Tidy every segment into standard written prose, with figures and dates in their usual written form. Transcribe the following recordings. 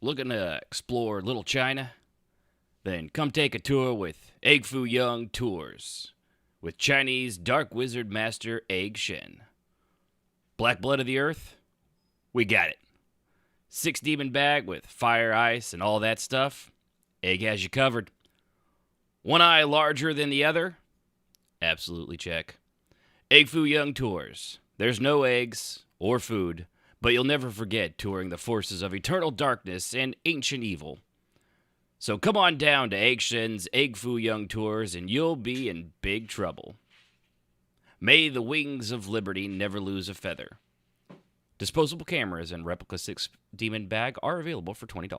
Looking to explore Little China? Then come take a tour with Egg Foo Young Tours with Chinese Dark Wizard Master Egg Shen. Black Blood of the Earth? We got it. 6 demon bag with fire, ice, and all that stuff? Egg has you covered. One eye larger than the other? Absolutely check. Egg Foo Young Tours. There's no eggs or food, but you'll never forget touring the forces of eternal darkness and ancient evil. So come on down to Egg Shen's Egg Foo Young Tours and you'll be in big trouble. May the wings of liberty never lose a feather. Disposable cameras and replica 6 demon bag are available for $20.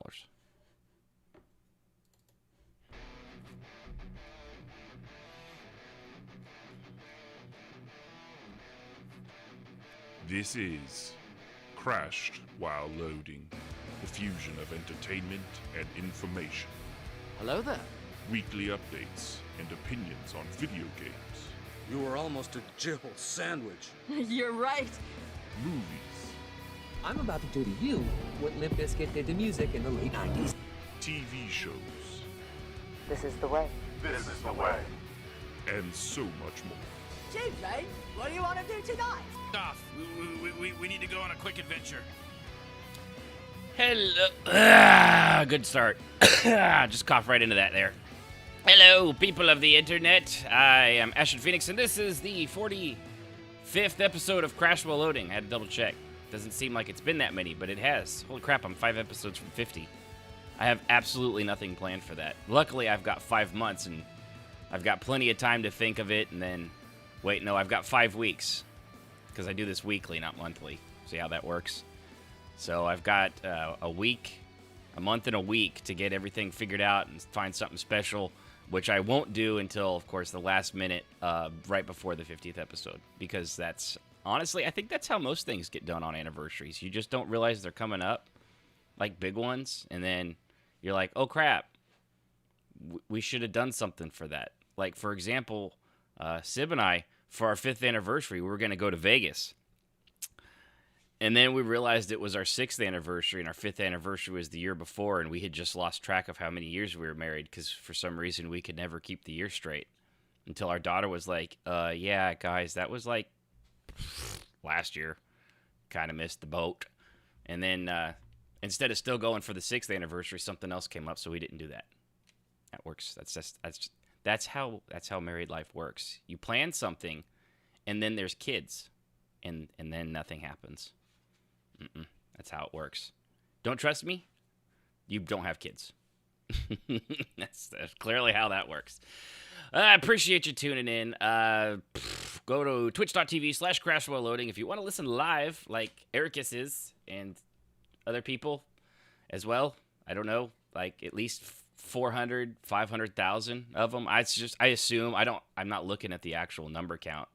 This is Crashed While Loading, the fusion of entertainment and information. Hello there. Weekly updates and opinions on video games, You were almost a Jill sandwich. You're right. movies, I'm about to do to you what Limp Bizkit did to music in the late 90s. TV shows, This is the way. and so much more. TJ, what do you want to do tonight? Off. We need to go on a quick adventure. Hello. Good start. Just cough right into that there. Hello, people of the internet. I am Ashton Phoenix, and this is the 45th episode of Crash While Loading. I had to double check. Doesn't seem like it's been that many, but it has. Holy crap, I'm 5 episodes from 50. I have absolutely nothing planned for that. Luckily, I've got 5 months, and I've got plenty of time to think of it, and then... Wait, no, I've got 5 weeks. Because I do this weekly, not monthly. See how that works? So I've got a month and a week to get everything figured out and find something special, which I won't do until, of course, the last minute, right before the 50th episode. Because that's, honestly, I think that's how most things get done on anniversaries. You just don't realize they're coming up, like big ones, and then you're like, oh crap, we should have done something for that. Like, for example, Sib and I, for our 5th anniversary, we were going to go to Vegas. And then we realized it was our 6th anniversary, and our 5th anniversary was the year before, and we had just lost track of how many years we were married because for some reason we could never keep the year straight. Until our daughter was like, yeah, guys, that was like last year. Kind of missed the boat. And then instead of still going for the 6th anniversary, something else came up, so we didn't do that. That works. That's how married life works. You plan something, and then there's kids, and then nothing happens. That's how it works. Don't trust me? You don't have kids. That's clearly how that works. I appreciate you tuning in. Go to twitch.tv/crashwhiloloading if you want to listen live, like Ericus is, and other people as well. I don't know, like at least 400, 500,000 of them. I assume. I'm not looking at the actual number count.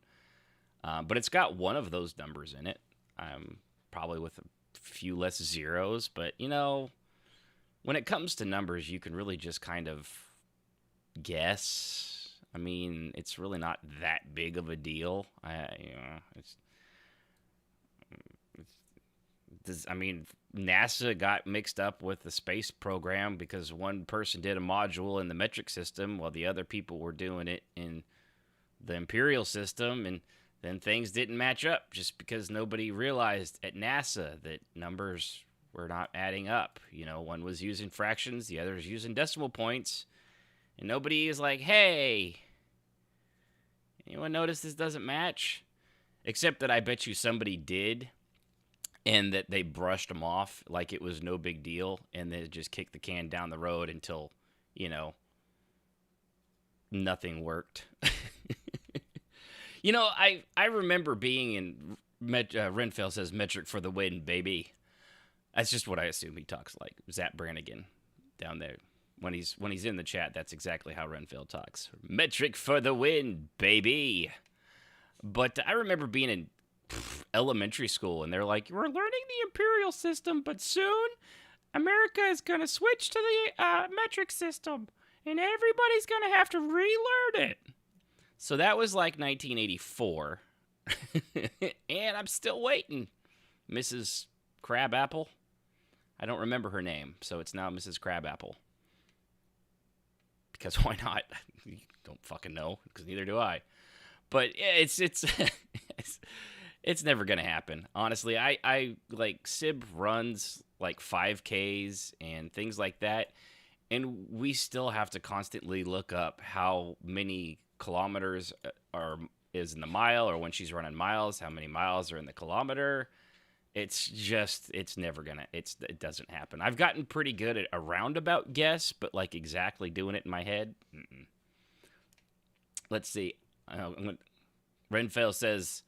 But it's got one of those numbers in it. Probably with a few less zeros. But, you know, when it comes to numbers, you can really just kind of guess. I mean, it's really not that big of a deal. NASA got mixed up with the space program because one person did a module in the metric system while the other people were doing it in the imperial system, and then things didn't match up just because nobody realized at NASA that numbers were not adding up. You know, one was using fractions, the other was using decimal points, and nobody is like, hey, anyone notice this doesn't match? Except that I bet you somebody did, and that they brushed them off like it was no big deal, and they just kicked the can down the road until, you know, nothing worked. You know, I remember being in Renfell says metric for the win, baby. That's just what I assume he talks like. Zap Brannigan down there. When he's in the chat, that's exactly how Renfell talks. Metric for the win, baby. But I remember being in elementary school, and they're like, we're learning the imperial system, but soon America is going to switch to the metric system, and everybody's going to have to relearn it. So that was like 1984, and I'm still waiting, Mrs. Crabapple. I don't remember her name, so it's now Mrs. Crabapple. Because why not? You don't fucking know, because neither do I. But it's it's never gonna happen. Honestly, I like Sib runs like 5Ks and things like that, and we still have to constantly look up how many kilometers is in the mile, or when she's running miles, how many miles are in the kilometer. It doesn't happen. I've gotten pretty good at a roundabout guess, but like exactly doing it in my head. Let's see. Renfell says,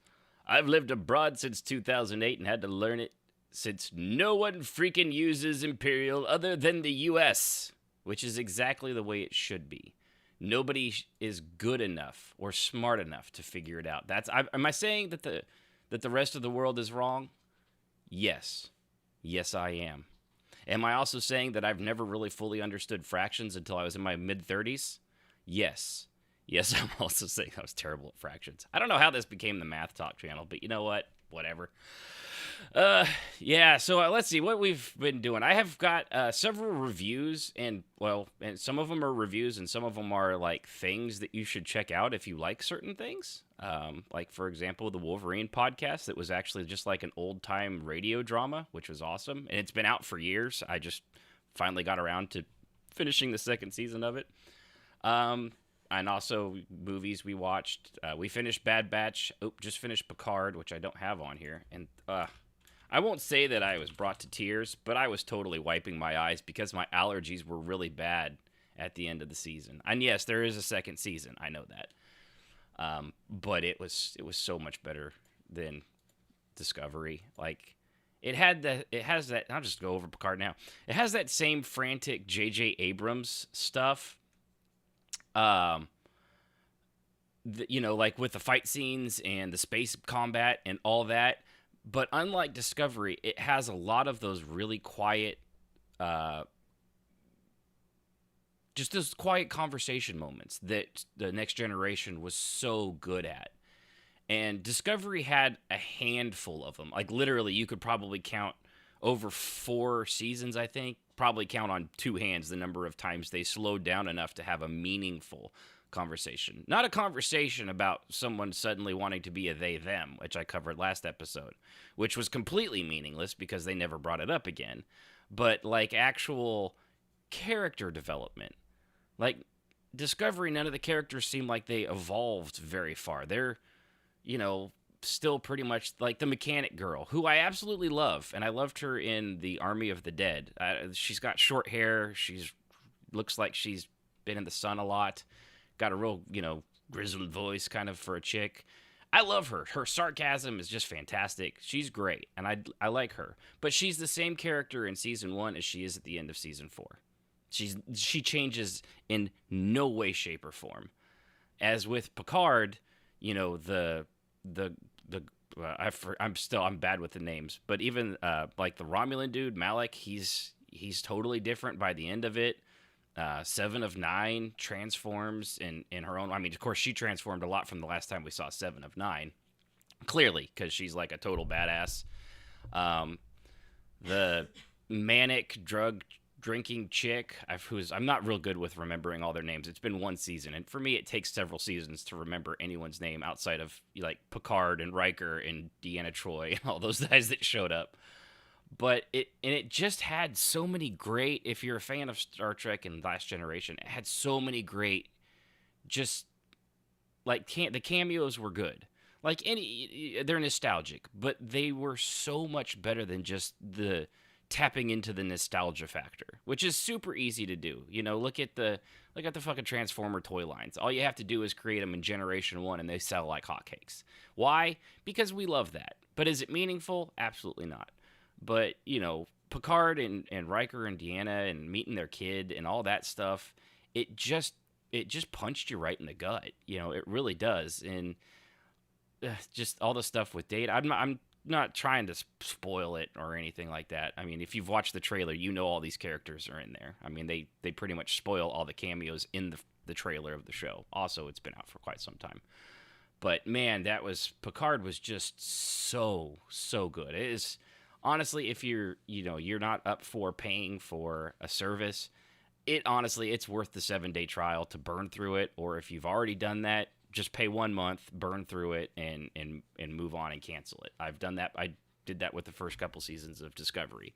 I've lived abroad since 2008 and had to learn it since no one freaking uses Imperial other than the US, which is exactly the way it should be. Nobody is good enough or smart enough to figure it out. Am I saying that the rest of the world is wrong? Yes. Yes, I am. Am I also saying that I've never really fully understood fractions until I was in my mid-30s? Yes. Yes, I'm also saying I was terrible at fractions. I don't know how this became the Math Talk channel, but you know what? Whatever. Yeah, so let's see what we've been doing. I have got several reviews, and some of them are reviews, and some of them are like things that you should check out if you like certain things. Like, for example, the Wolverine podcast that was actually just like an old-time radio drama, which was awesome, and it's been out for years. I just finally got around to finishing the second season of it. And also movies we watched. We finished Bad Batch. Just finished Picard, which I don't have on here. And I won't say that I was brought to tears, but I was totally wiping my eyes because my allergies were really bad at the end of the season. And yes, there is a second season. I know that. But it was so much better than Discovery. Like, it has that. I'll just go over Picard now. It has that same frantic J.J. Abrams stuff. Like with the fight scenes and the space combat and all that. But unlike Discovery, it has a lot of those really quiet, just those quiet conversation moments that the Next Generation was so good at. And Discovery had a handful of them. Like, literally, you could probably count over 4 seasons, I think. Probably count on 2 hands the number of times they slowed down enough to have a meaningful conversation. Not a conversation about someone suddenly wanting to be a they-them, which I covered last episode, which was completely meaningless because they never brought it up again. But, like, actual character development. Like, Discovery, none of the characters seem like they evolved very far. They're, still pretty much like the mechanic girl, who I absolutely love, and I loved her in the Army of the Dead. She's got short hair. Looks like she's been in the sun a lot. Got a real, grizzled voice kind of for a chick. I love her. Her sarcasm is just fantastic. She's great, and I like her. But she's the same character in season 1 as she is at the end of season 4. She changes in no way, shape, or form. As with Picard, I'm bad with the names, but even like the Romulan dude, Malik, he's totally different by the end of it. 7 of 9 transforms in her own. I mean, of course, she transformed a lot from the last time we saw 7 of 9, clearly, because she's like a total badass. The manic drug drinking chick, I'm not real good with remembering all their names. It's been 1 season, and for me, it takes several seasons to remember anyone's name outside of like Picard and Riker and Deanna Troi and all those guys that showed up. But it just had so many great. If you're a fan of Star Trek and Last Generation, it had so many great. Just like the cameos were good. Like they're nostalgic, but they were so much better than just the tapping into the nostalgia factor, which is super easy to do. Look at the fucking Transformer toy lines. All you have to do is create them in Generation 1 and they sell like hotcakes. Why? Because we love that. But is it meaningful? Absolutely not. But, Picard and Riker and Deanna and meeting their kid and all that stuff, it just punched you right in the gut. It really does. And just all the stuff with Data. I'm not trying to spoil it or anything like that. I mean, if you've watched the trailer, all these characters are in there. I mean, they pretty much spoil all the cameos in the trailer of the show. Also, it's been out for quite some time. But man, Picard was just so good. It is honestly, if you're not up for paying for a service, it's worth the 7-day trial to burn through it. Or if you've already done that, just pay 1 month, burn through it, and move on and cancel it. I've done that. I did that with the first couple seasons of Discovery,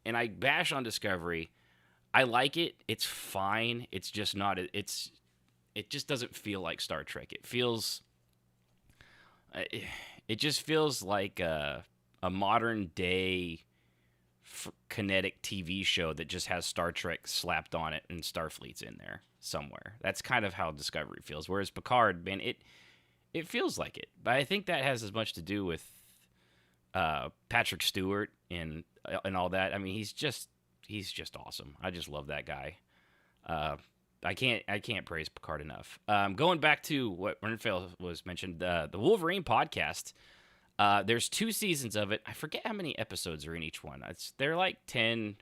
and I bash on Discovery. I like it. It's fine. It's just not. It just doesn't feel like Star Trek. It feels. It just feels like a modern day kinetic TV show that just has Star Trek slapped on it and Starfleet's in there somewhere. That's kind of how Discovery feels. Whereas Picard, man, it feels like it. But I think that has as much to do with Patrick Stewart and all that. I mean, he's just awesome. I just love that guy. I can't praise Picard enough. Going back to what Renfell was mentioned, the Wolverine podcast. There's 2 seasons of it. I forget how many episodes are in each one. They're like 10,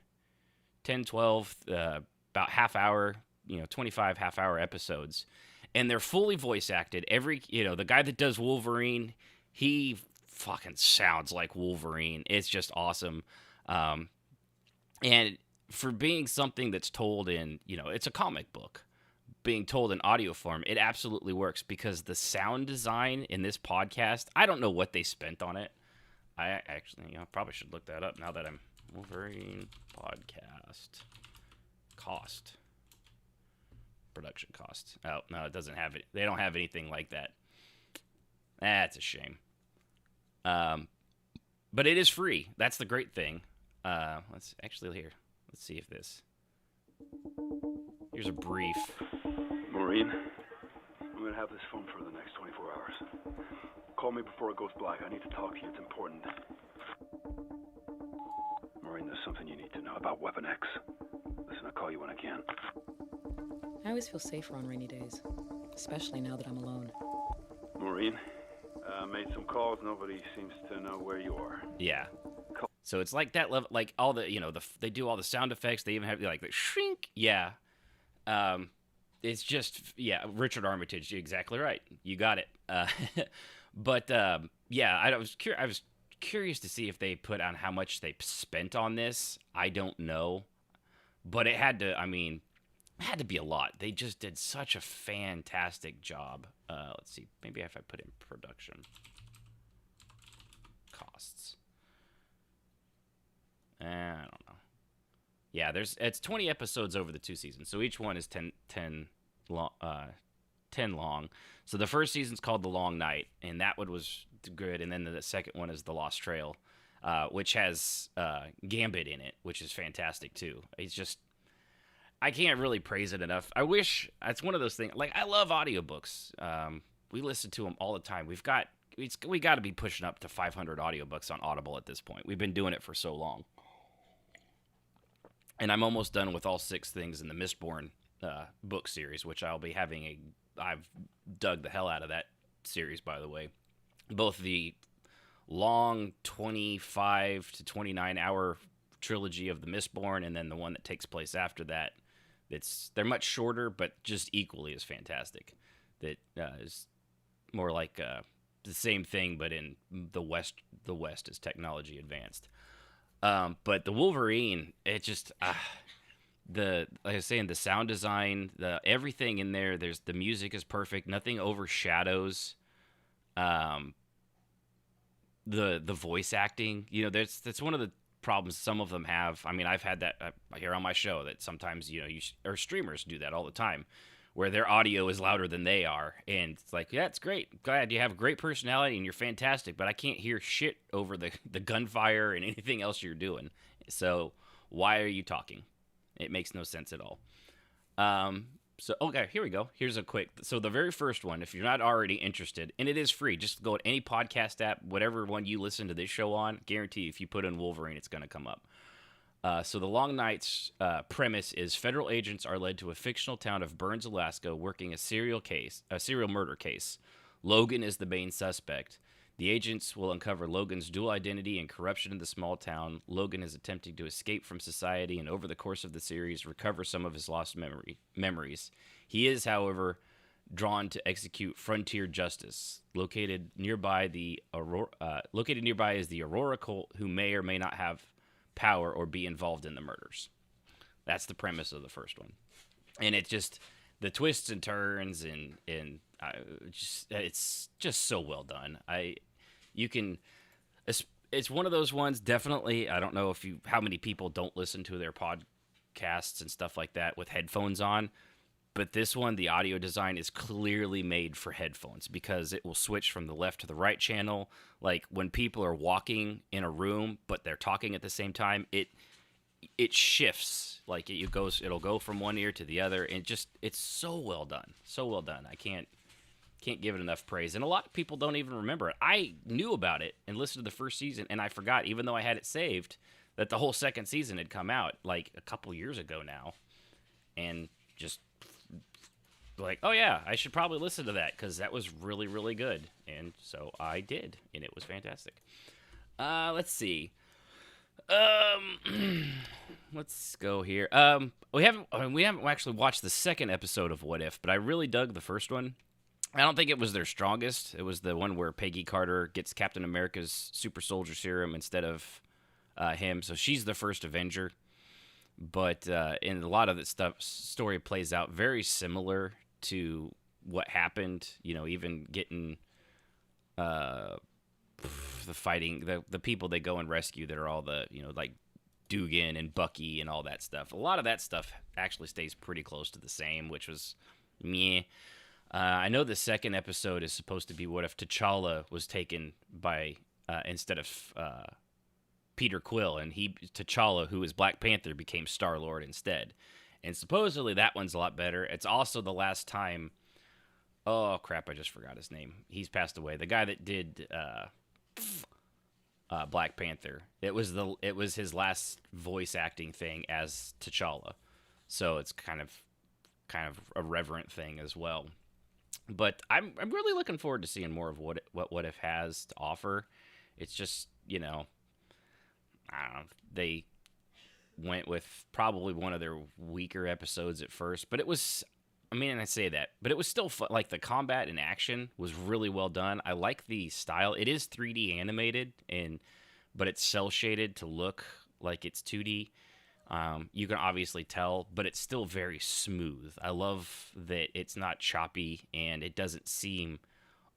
12, about half hour, 25 half hour episodes. And they're fully voice acted. The guy that does Wolverine, he fucking sounds like Wolverine. It's just awesome. And for being something that's told in, it's a comic book, being told in audio form, it absolutely works because the sound design in this podcast, I don't know what they spent on it. I actually, probably should look that up now that I'm Wolverine podcast production cost. Oh, no, it doesn't have it. They don't have anything like that. That's a shame. But it is free. That's the great thing. Let's see if this. Here's a brief. Maureen, I'm going to have this phone for the next 24 hours. Call me before it goes black. I need to talk to you. It's important. Maureen, there's something you need to know about Weapon X. Listen, I'll call you when I can. I always feel safer on rainy days, especially now that I'm alone. Maureen, made some calls. Nobody seems to know where you are. Yeah. So it's like that level, like all the, they do all the sound effects. They even have like the shrink. Yeah. It's just, Richard Armitage. You're exactly right. You got it. But I was curious to see if they put on how much they spent on this. I don't know, but it had to be a lot. They just did such a fantastic job. Let's see. Maybe if I put in production costs. I don't know. Yeah, it's 20 episodes over the 2 seasons, so each one is 10 long. So the first season's called The Long Night, and that one was good, and then the second one is The Lost Trail, which has Gambit in it, which is fantastic too. It's just, I can't really praise it enough. I wish, it's one of those things, like I love audiobooks. We listen to them all the time. We got to be pushing up to 500 audiobooks on Audible at this point. We've been doing it for so long. And I'm almost done with all 6 things in the Mistborn book series, which I'll be having I've dug the hell out of that series, by the way. Both the long 25 to 29 hour trilogy of the Mistborn and then the one that takes place after that. They're much shorter, but just equally as fantastic. That is more like the same thing, but in the West is technology advanced. But the Wolverine, it just like I was saying, the sound design, everything in there. The music is perfect. Nothing overshadows the voice acting. That's one of the problems some of them have. I mean, I've had that here on my show that sometimes or streamers do that all the time, where their audio is louder than they are, and it's like, yeah, it's great. Glad you have a great personality and you're fantastic, but I can't hear shit over the gunfire and anything else you're doing. So why are you talking? It makes no sense at all. So, okay, here we go. Here's a quick. So the very first one, if you're not already interested, and it is free, just go to any podcast app, whatever one you listen to this show on, guarantee if you put in Wolverine, it's going to come up. So the Long Night's premise is federal agents are led to a fictional town of Burns, Alaska, working a serial murder case. Logan is the main suspect. The agents will uncover Logan's dual identity and corruption in the small town. Logan is attempting to escape from society and over the course of the series recover some of his lost memories. He is, however, drawn to execute frontier justice. Located nearby is the Aurora cult, who may or may not have power or be involved in the murders. That's the premise of the first one, and it just the twists and turns and it's just so well done. It's one of those ones. Definitely, I don't know how many people don't listen to their podcasts and stuff like that with headphones on. But this one, the audio design is clearly made for headphones because it will switch from the left to the right channel. Like when people are walking in a room, but they're talking at the same time, it shifts. Like it'll go from one ear to the other, and it's so well done, so well done. I can't give it enough praise. And a lot of people don't even remember it. I knew about it and listened to the first season, and I forgot, even though I had it saved, that the whole second season had come out like a couple years ago now, and just like, oh yeah, I should probably listen to that because that was really, really good. And so I did, and it was fantastic. Let's see. Let's go here. We haven't actually watched the second episode of What If, but I really dug the first one. I don't think it was their strongest. It was the one where Peggy Carter gets Captain America's super soldier serum instead of him, so she's the first Avenger. But in a lot of the story plays out very similar to what happened. You know, even getting the fighting, the people they go and rescue that are all the, like Dugan and Bucky and all that stuff. A lot of that stuff actually stays pretty close to the same, which was meh. I know the second episode is supposed to be what if T'Challa was taken by instead of Peter Quill, and T'Challa, who is Black Panther, became Star-Lord instead. And supposedly that one's a lot better. It's also the last time. Oh crap! I just forgot his name. He's passed away. The guy that did Black Panther. It was his last voice acting thing as T'Challa. So it's kind of a reverent thing as well. But I'm really looking forward to seeing more of what If has to offer. It's just, I don't know, they went with probably one of their weaker episodes at first, but it was, I say that, but it was still fun. Like the combat and action was really well done. I like the style. It is 3D animated, but it's cel shaded to look like it's 2D. You can obviously tell, but it's still very smooth. I love that it's not choppy and it doesn't seem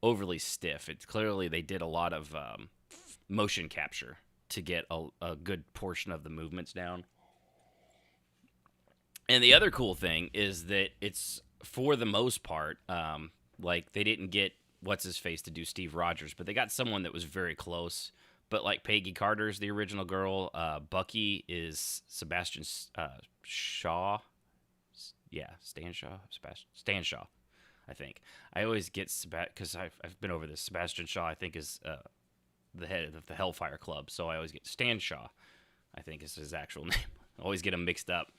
overly stiff. It's clearly they did a lot of motion capture to get a good portion of the movements down. And the other cool thing is that it's, for the most part, like they didn't get what's-his-face to do Steve Rogers, but they got someone that was very close. But like Peggy Carter's the original girl. Bucky is Sebastian Shaw. Yeah, Stan Shaw, I think. I always get because I've been over this. Sebastian Shaw, I think, is the head of the Hellfire Club. So I always get Stan Shaw, I think is his actual name. I always get them mixed up.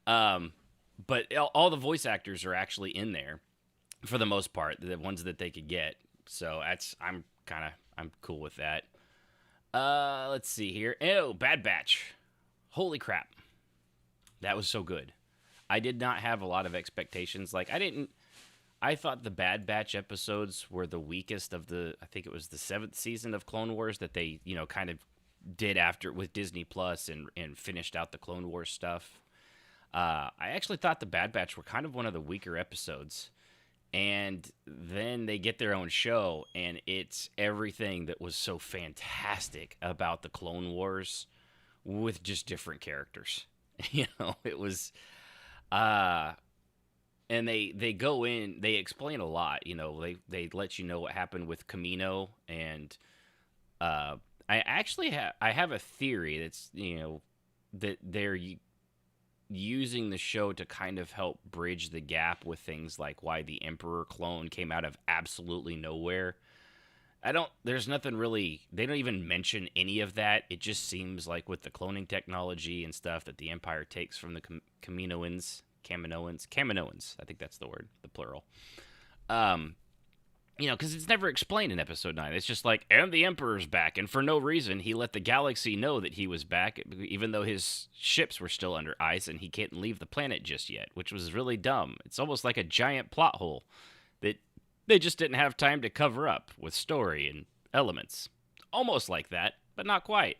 But all the voice actors are actually in there for the most part, the ones that they could get. So I'm cool with that. Let's see here. Oh, Bad Batch. Holy crap. That was so good. I did not have a lot of expectations. I thought the Bad Batch episodes were the weakest of I think it was the 7th season of Clone Wars that they, kind of did after with Disney Plus and finished out the Clone Wars stuff. I actually thought the Bad Batch were kind of one of the weaker episodes. And then they get their own show, and it's everything that was so fantastic about the Clone Wars with just different characters. It was, and they go in, they explain a lot. They let you know what happened with Camino, and I actually have a theory that's that they're using the show to kind of help bridge the gap with things like why the Emperor clone came out of absolutely nowhere. There's nothing really, they don't even mention any of that. It just seems like with the cloning technology and stuff that the Empire takes from the Kaminoans, I think that's the word, the plural. Because it's never explained in Episode 9. It's just like, and the Emperor's back, and for no reason, he let the galaxy know that he was back, even though his ships were still under ice, and he can't leave the planet just yet, which was really dumb. It's almost like a giant plot hole. They just didn't have time to cover up with story and elements. Almost like that, but not quite.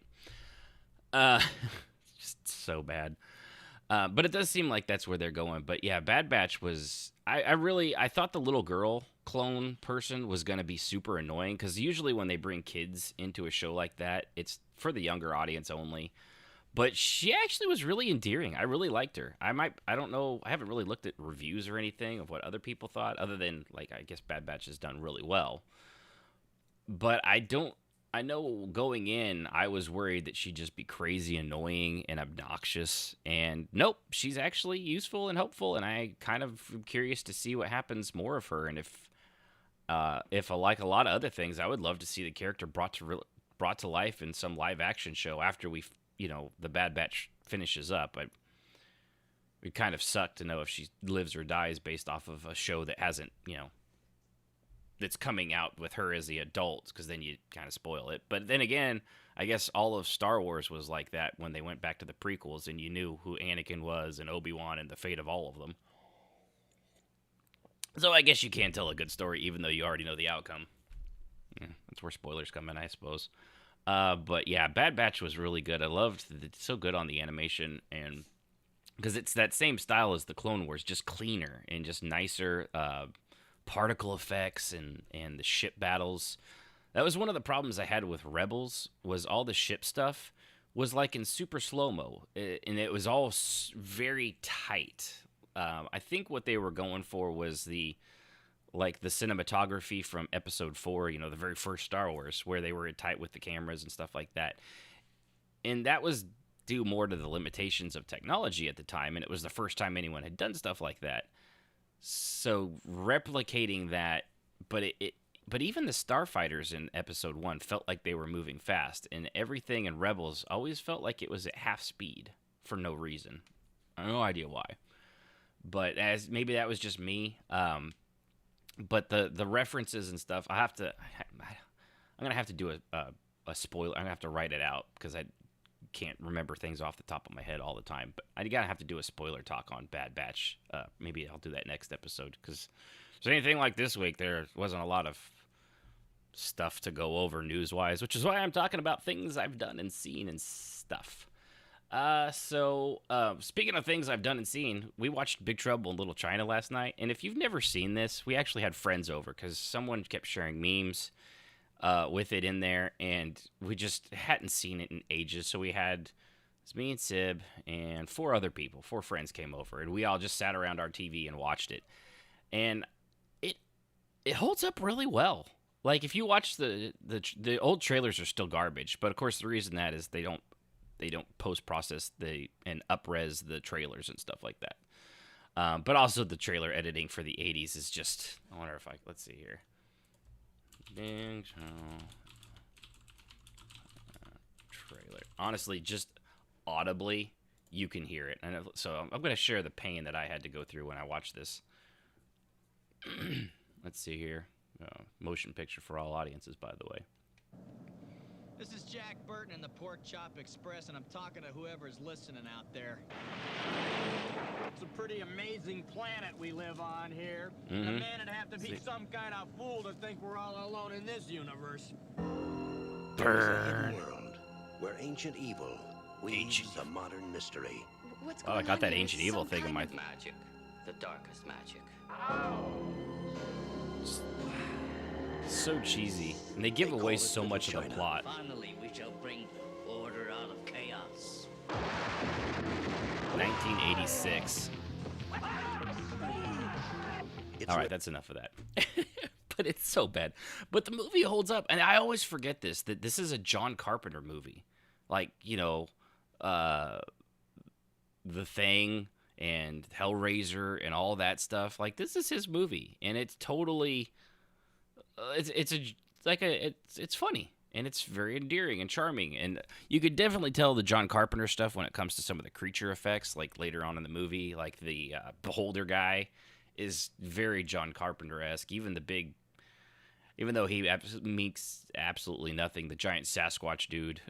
Just so bad. But it does seem like that's where they're going. But yeah, Bad Batch was... I thought the little girl clone person was going to be super annoying, because usually when they bring kids into a show like that, it's for the younger audience only. But she actually was really endearing. I really liked her. I don't know, I haven't really looked at reviews or anything of what other people thought, other than, like, I guess Bad Batch has done really well. But I know going in, I was worried that she'd just be crazy annoying and obnoxious. And nope, she's actually useful and helpful, and I kind of am curious to see what happens more of her. And if like a lot of other things, I would love to see the character brought to life in some live action show after the Bad Batch finishes up. It kind of suck to know if she lives or dies based off of a show that hasn't, that's coming out with her as the adult, because then you kind of spoil it. But then again, I guess all of Star Wars was like that when they went back to the prequels and you knew who Anakin was and Obi-Wan and the fate of all of them. So I guess you can't tell a good story even though you already know the outcome. Yeah, that's where spoilers come in, I suppose. But yeah, Bad Batch was really good. I loved it's so good on the animation, and because it's that same style as the Clone Wars, just cleaner and just nicer particle effects and the ship battles. That was one of the problems I had with Rebels, was all the ship stuff was like in super slow-mo, and it was all very tight. I think what they were going for was the cinematography from Episode 4, the very first Star Wars, where they were tight with the cameras and stuff like that. And that was due more to the limitations of technology at the time, and it was the first time anyone had done stuff like that. So replicating that, but even the starfighters in Episode 1 felt like they were moving fast, and everything in Rebels always felt like it was at half speed for no reason. I have no idea why. But maybe that was just me. But the references and stuff, I'm gonna have to do a spoiler. I'm gonna have to write it out because I can't remember things off the top of my head all the time. But I gotta have to do a spoiler talk on Bad Batch. Maybe I'll do that next episode, because if there's anything like this week, there wasn't a lot of stuff to go over news-wise, which is why I'm talking about things I've done and seen and stuff. So speaking of things I've done and seen, we watched Big Trouble in Little China last night, and if you've never seen this, we actually had friends over because someone kept sharing memes with it in there, and we just hadn't seen it in ages. So it's me and Sib and four friends came over, and we all just sat around our TV and watched it, and it holds up really well. Like, if you watch the old trailers are still garbage, but of course the reason that is they don't post-process and up-res the trailers and stuff like that. But also the trailer editing for the 80s is just... I wonder if let's see here. Trailer. Honestly, just audibly, you can hear it. And so I'm going to share the pain that I had to go through when I watched this. Let's see here. Motion picture for all audiences, by the way. This is Jack Burton in the Pork Chop Express, and I'm talking to whoever's listening out there. It's a pretty amazing planet we live on here. And a man would have to be some kind of fool to think we're all alone in this universe. There's a hidden world where ancient evil weaves a modern mystery. What's going on? I got that here? ancient evil thing in my... Magic. The darkest magic. So cheesy, and they give away so much of the plot. Finally, we shall bring order out of chaos. 1986. All right, that's enough of that. But it's so bad. But the movie holds up, and I always forget that this is a John Carpenter movie. Like, The Thing and Hellraiser and all that stuff. Like, this is his movie, and it's totally... It's funny, and it's very endearing and charming, and you could definitely tell the John Carpenter stuff when it comes to some of the creature effects, like later on in the movie, like the beholder guy is very John Carpenter-esque. Even though he makes absolutely nothing, the giant Sasquatch dude.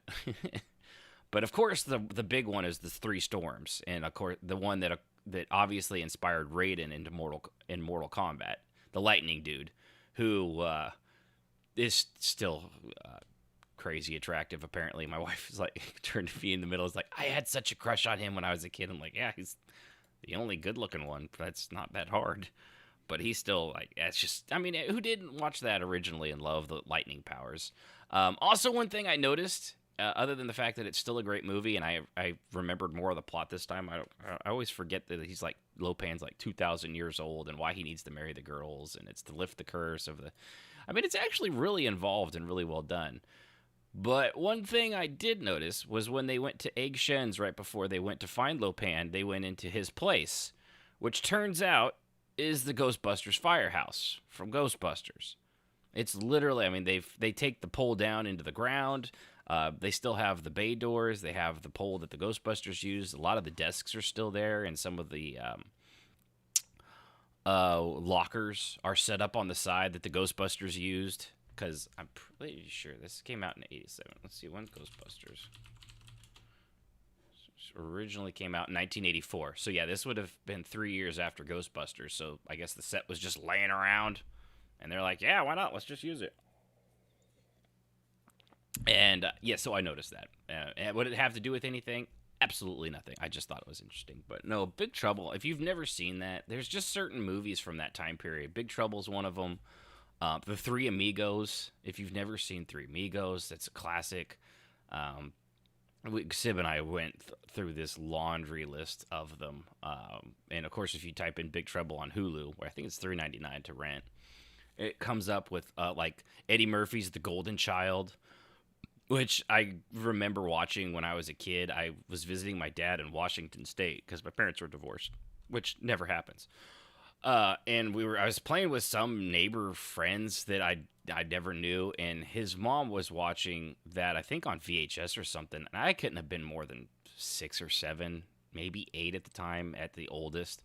But of course, the big one is the Three Storms, and of course the one that obviously inspired Raiden into Mortal Kombat, the lightning dude. who is still crazy attractive. Apparently, my wife is like turned to me in the middle. Is like, I had such a crush on him when I was a kid. I'm like, yeah, he's the only good-looking one. That's not that hard. But he's still like, it's just, I mean, who didn't watch that originally and love the lightning powers? Also, one thing I noticed, other than the fact that it's still a great movie, and I remembered more of the plot this time. I always forget that he's like, Lopan's like 2,000 years old, and why he needs to marry the girls, and it's to lift the curse of the. I mean, it's actually really involved and really well done. But one thing I did notice was when they went to Egg Shen's right before they went to find Lopan, they went into his place, which turns out is the Ghostbusters firehouse from Ghostbusters. It's literally, I mean, they take the pole down into the ground. They still have the bay doors. They have the pole that the Ghostbusters used. A lot of the desks are still there, and some of the lockers are set up on the side that the Ghostbusters used. Because I'm pretty sure this came out in '87. Let's see, when Ghostbusters originally came out in 1984. So yeah, this would have been 3 years after Ghostbusters. So I guess the set was just laying around, and they're like, yeah, why not? Let's just use it. And yeah, so I noticed that. And would it have to do with anything? Absolutely nothing. I just thought it was interesting. But no, Big Trouble, if you've never seen that, there's just certain movies from that time period. Big Trouble's one of them. The Three Amigos, if you've never seen Three Amigos, that's a classic. Sib and I went through this laundry list of them. And, of course, if you type in Big Trouble on Hulu, where I think it's $3.99 to rent, it comes up with, like, Eddie Murphy's The Golden Child, which I remember watching when I was a kid. I was visiting my dad in Washington State because my parents were divorced, which never happens. And I was playing with some neighbor friends that I never knew, and his mom was watching that, I think on VHS or something, and I couldn't have been more than 6 or 7, maybe 8 at the time, at the oldest.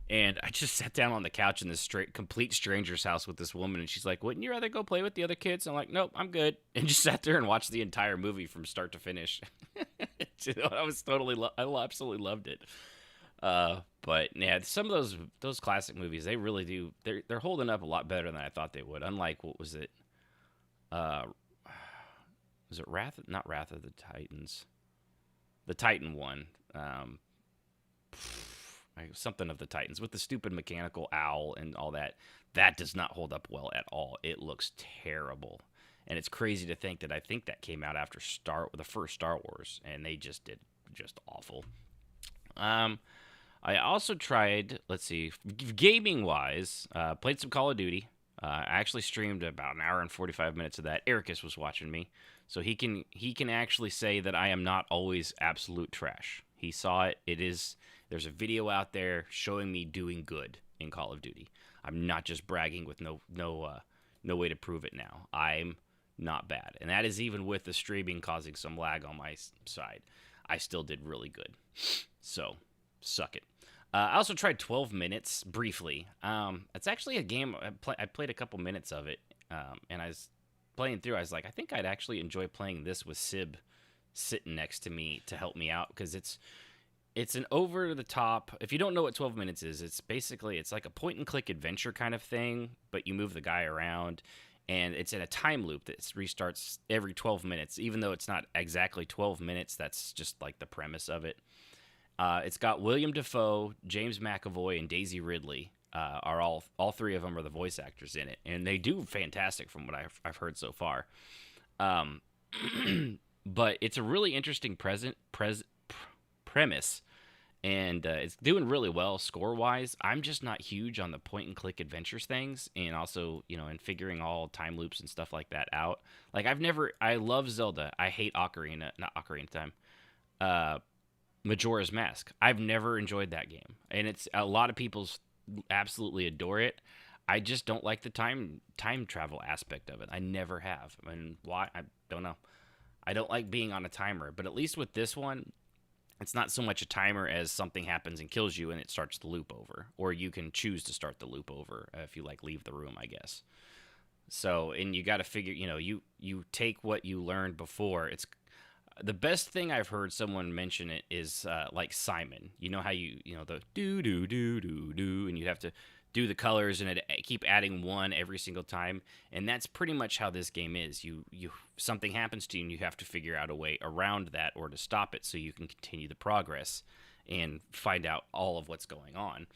And I just sat down on the couch in this complete stranger's house with this woman, and she's like, wouldn't you rather go play with the other kids? I'm like, nope, I'm good. And just sat there and watched the entire movie from start to finish. I was I absolutely loved it. But yeah, some of those classic movies, they really do. They're holding up a lot better than I thought they would. Unlike, what was it? Was it Not Wrath of the Titans? The Titan one. Something of the Titans with the stupid mechanical owl and all that. That does not hold up well at all. It looks terrible. And it's crazy to think that I think that came out after the first Star Wars, and they just did awful. I also tried, let's see, gaming-wise, played some Call of Duty. I actually streamed about an hour and 45 minutes of that. Ericus was watching me, so he can actually say that I am not always absolute trash. He saw it. There's a video out there showing me doing good in Call of Duty. I'm not just bragging with no way to prove it now. I'm not bad, and that is even with the streaming causing some lag on my side. I still did really good. So, suck it. I also tried 12 Minutes briefly. It's actually a game. I played a couple minutes of it, and I was playing through. I was like, I think I'd actually enjoy playing this with Sib sitting next to me to help me out, because it's an over-the-top. If you don't know what 12 Minutes is, it's like a point-and-click adventure kind of thing, but you move the guy around, and it's in a time loop that restarts every 12 minutes, even though it's not exactly 12 minutes. That's just like the premise of it. It's got William Dafoe, James McAvoy, and Daisy Ridley. All three of them are the voice actors in it, and they do fantastic from what I've heard so far. But it's a really interesting premise, and it's doing really well score-wise. I'm just not huge on the point-and-click adventures things, and also, in figuring all time loops and stuff like that out. Like, I love Zelda. I hate not Ocarina Time. Majora's Mask. I've never enjoyed that game, and it's a lot of people absolutely adore it. I just don't like the time travel aspect of it. I never have. I mean, why? I don't know. I don't like being on a timer, but at least with this one, it's not so much a timer as something happens and kills you and it starts the loop over, or you can choose to start the loop over if you leave the room, I guess. So, and you got to figure, you take what you learned before. It's the best thing I've heard someone mention it is like Simon. You know how the do do do do do, and you have to do the colors and keep adding one every single time. And that's pretty much how this game is. You something happens to you and you have to figure out a way around that or to stop it so you can continue the progress and find out all of what's going on.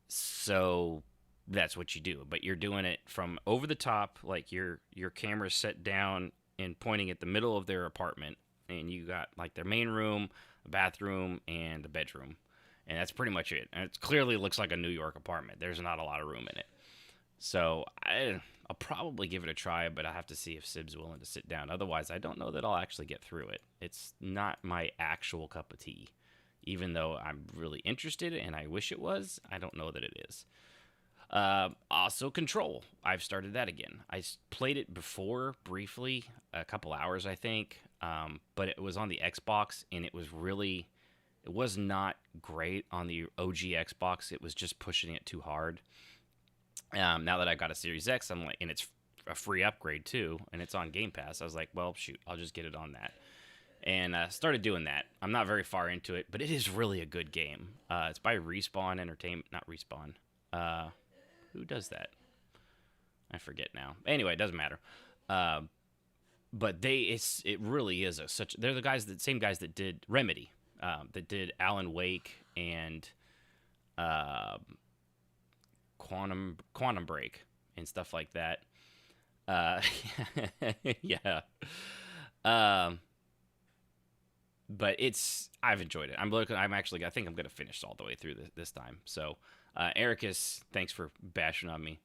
So that's what you do. But you're doing it from over the top, like your camera's set down and pointing at the middle of their apartment, and you got like their main room, a bathroom, and a bedroom. And that's pretty much it. And it clearly looks like a New York apartment. There's not a lot of room in it. So I'll probably give it a try, but I'll have to see if Sib's willing to sit down. Otherwise, I don't know that I'll actually get through it. It's not my actual cup of tea. Even though I'm really interested and I wish it was, I don't know that it is. Also, Control. I've started that again. I played it before, briefly, a couple hours, I think. But it was on the Xbox, and it was not great on the OG Xbox. It was just pushing it too hard. Now that I got a Series X, I'm like, and it's a free upgrade too, and it's on Game Pass. I was like, well, shoot, I'll just get it on that. And started doing that. I'm not very far into it, but it is really a good game. It's by Respawn Entertainment, not Respawn. Who does that? I forget now. Anyway, it doesn't matter. But it really is they're the same guys that did Remedy, that did Alan Wake and Quantum Break and stuff like that. Yeah. But I've enjoyed it. I think I'm gonna finish all the way through this time. So, Ericus, thanks for bashing on me.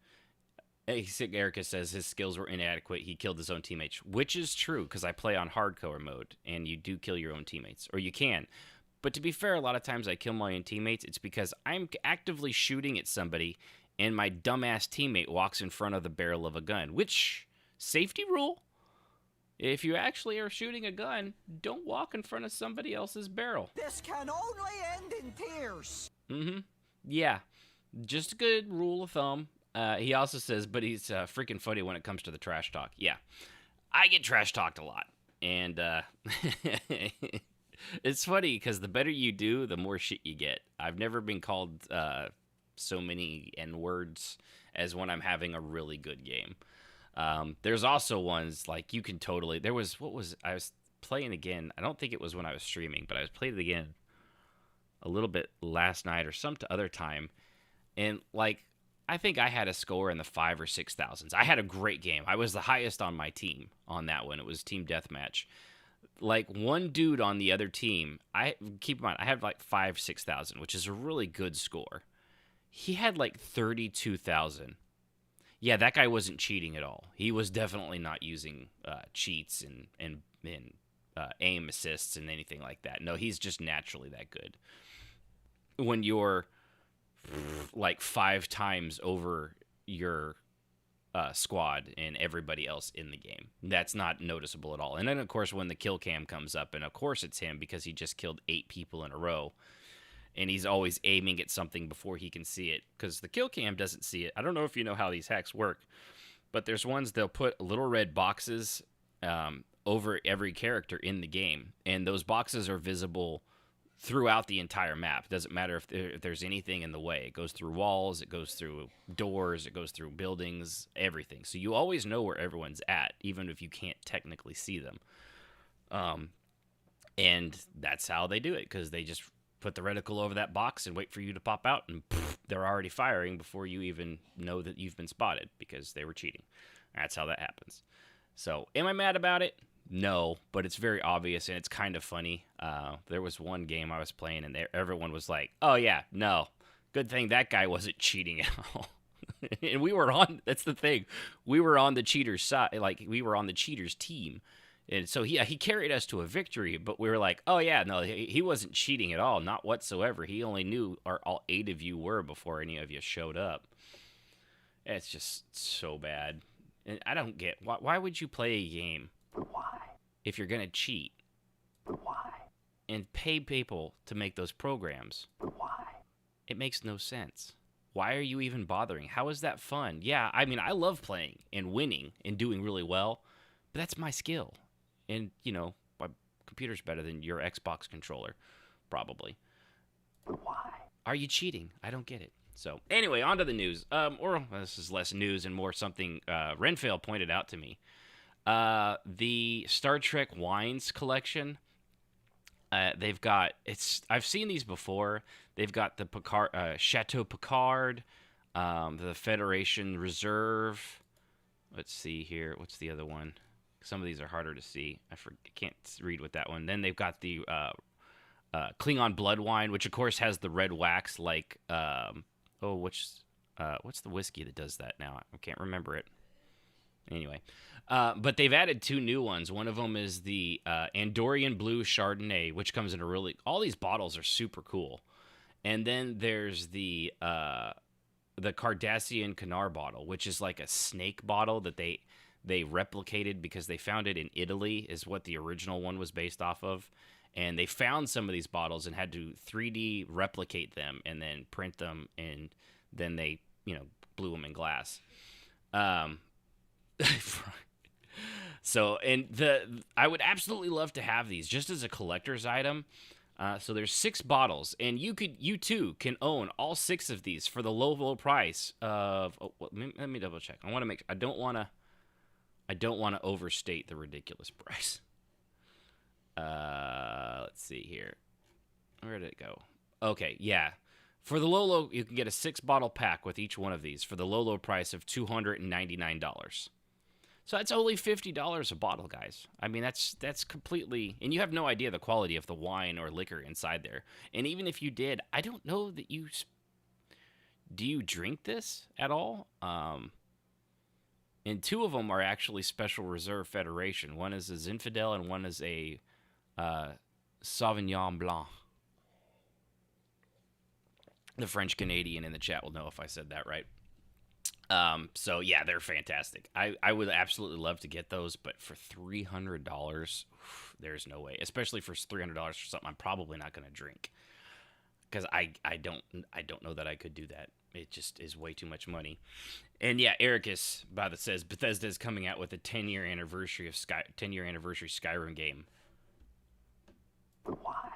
Ericus says his skills were inadequate. He killed his own teammates, which is true because I play on hardcore mode, and you do kill your own teammates, or you can. But to be fair, a lot of times I kill my own teammates. It's because I'm actively shooting at somebody, and my dumbass teammate walks in front of the barrel of a gun. Which, safety rule. If you actually are shooting a gun, don't walk in front of somebody else's barrel. This can only end in tears. Mm-hmm. Yeah. Just a good rule of thumb. He also says, but he's freaking funny when it comes to the trash talk. Yeah. I get trash talked a lot. And it's funny because the better you do, the more shit you get. I've never been called so many N-words as when I'm having a really good game. There's also ones like you can totally. I was playing again. I don't think it was when I was streaming, but I was playing it again a little bit last night or some other time, and like I think I had a score in the 5,000 or 6,000s. I had a great game. I was the highest on my team on that one. It was team deathmatch. Like one dude on the other team. Keep in mind I had like 5,000, 6,000, which is a really good score. He had like 32,000. Yeah, that guy wasn't cheating at all. He was definitely not using cheats and aim assists and anything like that. No, he's just naturally that good. When you're like 5 times over your squad and everybody else in the game, that's not noticeable at all. And then, of course, when the kill cam comes up, and of course it's him because he just killed 8 people in a row, and he's always aiming at something before he can see it, because the kill cam doesn't see it. I don't know if you know how these hacks work, but there's ones they'll put little red boxes over every character in the game, and those boxes are visible throughout the entire map. It doesn't matter if there's anything in the way. It goes through walls, it goes through doors, it goes through buildings, everything. So you always know where everyone's at, even if you can't technically see them. And that's how they do it, because they just put the reticle over that box and wait for you to pop out, and they're already firing before you even know that you've been spotted because they were cheating. That's how that happens. So, am I mad about it? No, but it's very obvious, and it's kind of funny. There was one game I was playing, and everyone was like, oh yeah, no, good thing that guy wasn't cheating at all. And we were that's the thing, we were on the cheater's side, like we were on the cheater's team. And so he carried us to a victory, but we were like, oh yeah, no, he wasn't cheating at all, not whatsoever. He only knew all 8 of you were before any of you showed up. It's just so bad. And I don't get, why would you play a game if you're going to cheat? And pay people to make those programs? It makes no sense. Why are you even bothering? How is that fun? Yeah, I mean, I love playing and winning and doing really well, but that's my skill. And, you know, my computer's better than your Xbox controller, probably. Why? Are you cheating? I don't get it. So anyway, on to the news. This is less news and more something Renfail pointed out to me. The Star Trek wines collection. They've got I've seen these before. They've got the Picard, Chateau Picard, the Federation Reserve. Let's see here. What's the other one? Some of these are harder to see. I can't read what that one. Then they've got the Klingon blood wine, which of course has the red wax. Like what's the whiskey that does that now? I can't remember it. Anyway, but they've added 2 new ones. One of them is the Andorian Blue Chardonnay, which comes in all these bottles are super cool. And then there's the Cardassian Canar bottle, which is like a snake bottle that they replicated because they found it in Italy, is what the original one was based off of. And they found some of these bottles and had to 3D replicate them and then print them, and then they, blew them in glass. So, and I would absolutely love to have these just as a collector's item. So there's 6 bottles, and you too can own all 6 of these for the low price of. Let me double check. I want to make. I don't want to overstate the ridiculous price. Let's see here. Where did it go? Okay, yeah. For the low, you can get a 6-bottle pack with each one of these for the low price of $299. So that's only $50 a bottle, guys. I mean, that's completely, and you have no idea the quality of the wine or liquor inside there. And even if you did, I don't know that do you drink this at all? And 2 of them are actually Special Reserve Federation. One is a Zinfandel and one is a Sauvignon Blanc. The French Canadian in the chat will know if I said that right. So yeah, they're fantastic. I would absolutely love to get those, but for $300, there's no way. Especially for $300 for something I'm probably not going to drink, because I don't know that I could do that. It just is way too much money. And yeah, Ericus says Bethesda is coming out with a 10-year anniversary Skyrim game. Why?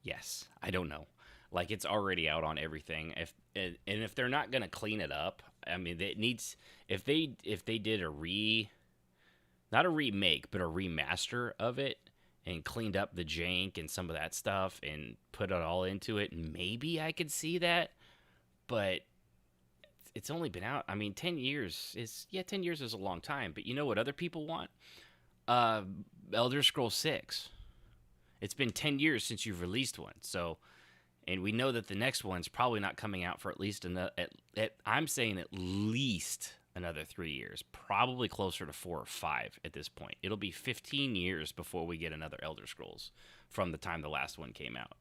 Yes, I don't know. Like, it's already out on everything. If they're not gonna clean it up, I mean, it needs. If they did not a remake, but a remaster of it, and cleaned up the jank and some of that stuff, and put it all into it, maybe I could see that. But it's only been out. I mean, 10 years is 10 years is a long time. But you know what other people want? Elder Scrolls 6. It's been 10 years since you've released one, so. And we know that the next one's probably not coming out for at least I'm saying at least another 3 years, probably closer to 4 or 5 at this point. It'll be 15 years before we get another Elder Scrolls from the time the last one came out.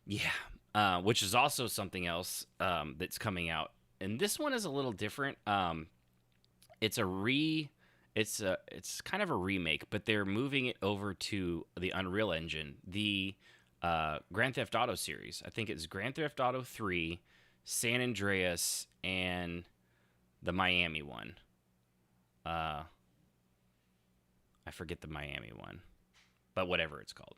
Yeah, which is also something else that's coming out, and this one is a little different. It's kind of a remake, but they're moving it over to the Unreal Engine. The Grand Theft Auto series. I think it's Grand Theft Auto 3, San Andreas, and the Miami one. I forget the Miami one, but whatever it's called.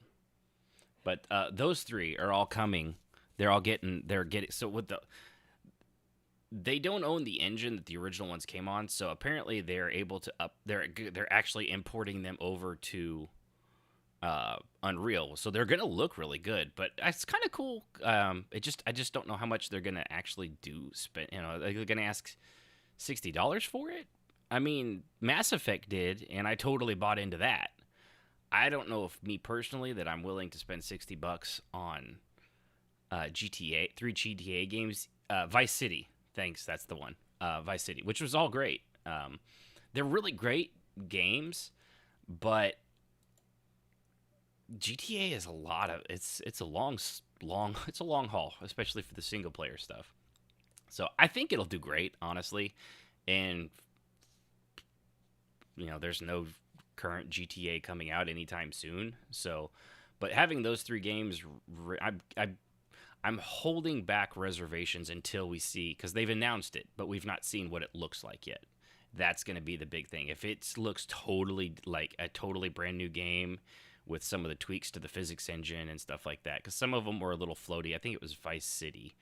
But those 3 are all coming. They're getting. So with they don't own the engine that the original ones came on. So apparently they're able to They're actually importing them over to Unreal, so they're gonna look really good, but it's kind of cool. I just don't know how much they're gonna actually spend. They're gonna ask $60 for it. I mean, Mass Effect did, and I totally bought into that. I don't know if me personally that I'm willing to spend $60 on GTA, 3 GTA games. Vice City, thanks, that's the one. Vice City, which was all great. They're really great games, but GTA is it's a long haul, especially for the single player stuff. So I think it'll do great, honestly. And there's no current GTA coming out anytime soon. So, but having those 3 games, I'm holding back reservations until we see, because they've announced it, but we've not seen what it looks like yet. That's going to be the big thing. If it looks totally like a totally brand new game, with some of the tweaks to the physics engine and stuff like that, because some of them were a little floaty. I think it was Vice City.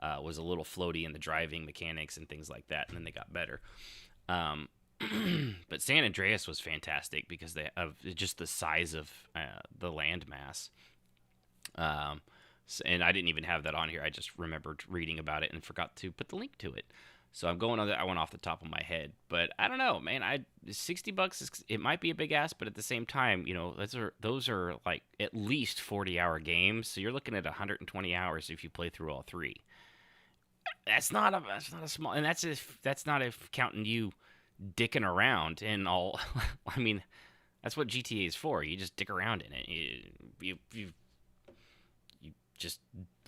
was a little floaty in the driving mechanics and things like that, and then they got better. But San Andreas was fantastic because of just the size of the land mass. And I didn't even have that on here. I just remembered reading about it and forgot to put the link to it. So I'm going on that. I went off the top of my head, but I don't know, man. $60 it might be a big ask, but at the same time, those are like at least 40-hour games. So you're looking at 120 hours if you play through all three. That's not a small, and that's not if counting you dicking around and all. I mean, that's what GTA is for. You just dick around in it. You just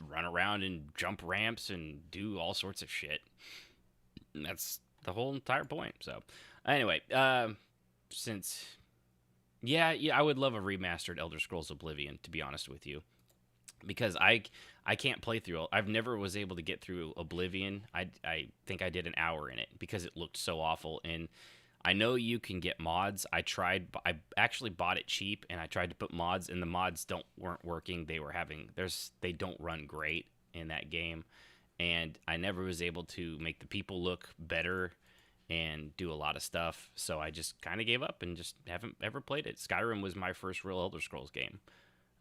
run around and jump ramps and do all sorts of shit. And that's the whole entire point. So, anyway, I would love a remastered Elder Scrolls Oblivion, to be honest with you, because I can't play through. I've never was able to get through Oblivion. I think I did an hour in it because it looked so awful. And I know you can get mods. I actually bought it cheap, and I tried to put mods, and the mods weren't working. They don't run great in that game. And I never was able to make the people look better and do a lot of stuff. So I just kind of gave up and just haven't ever played it. Skyrim was my first real Elder Scrolls game.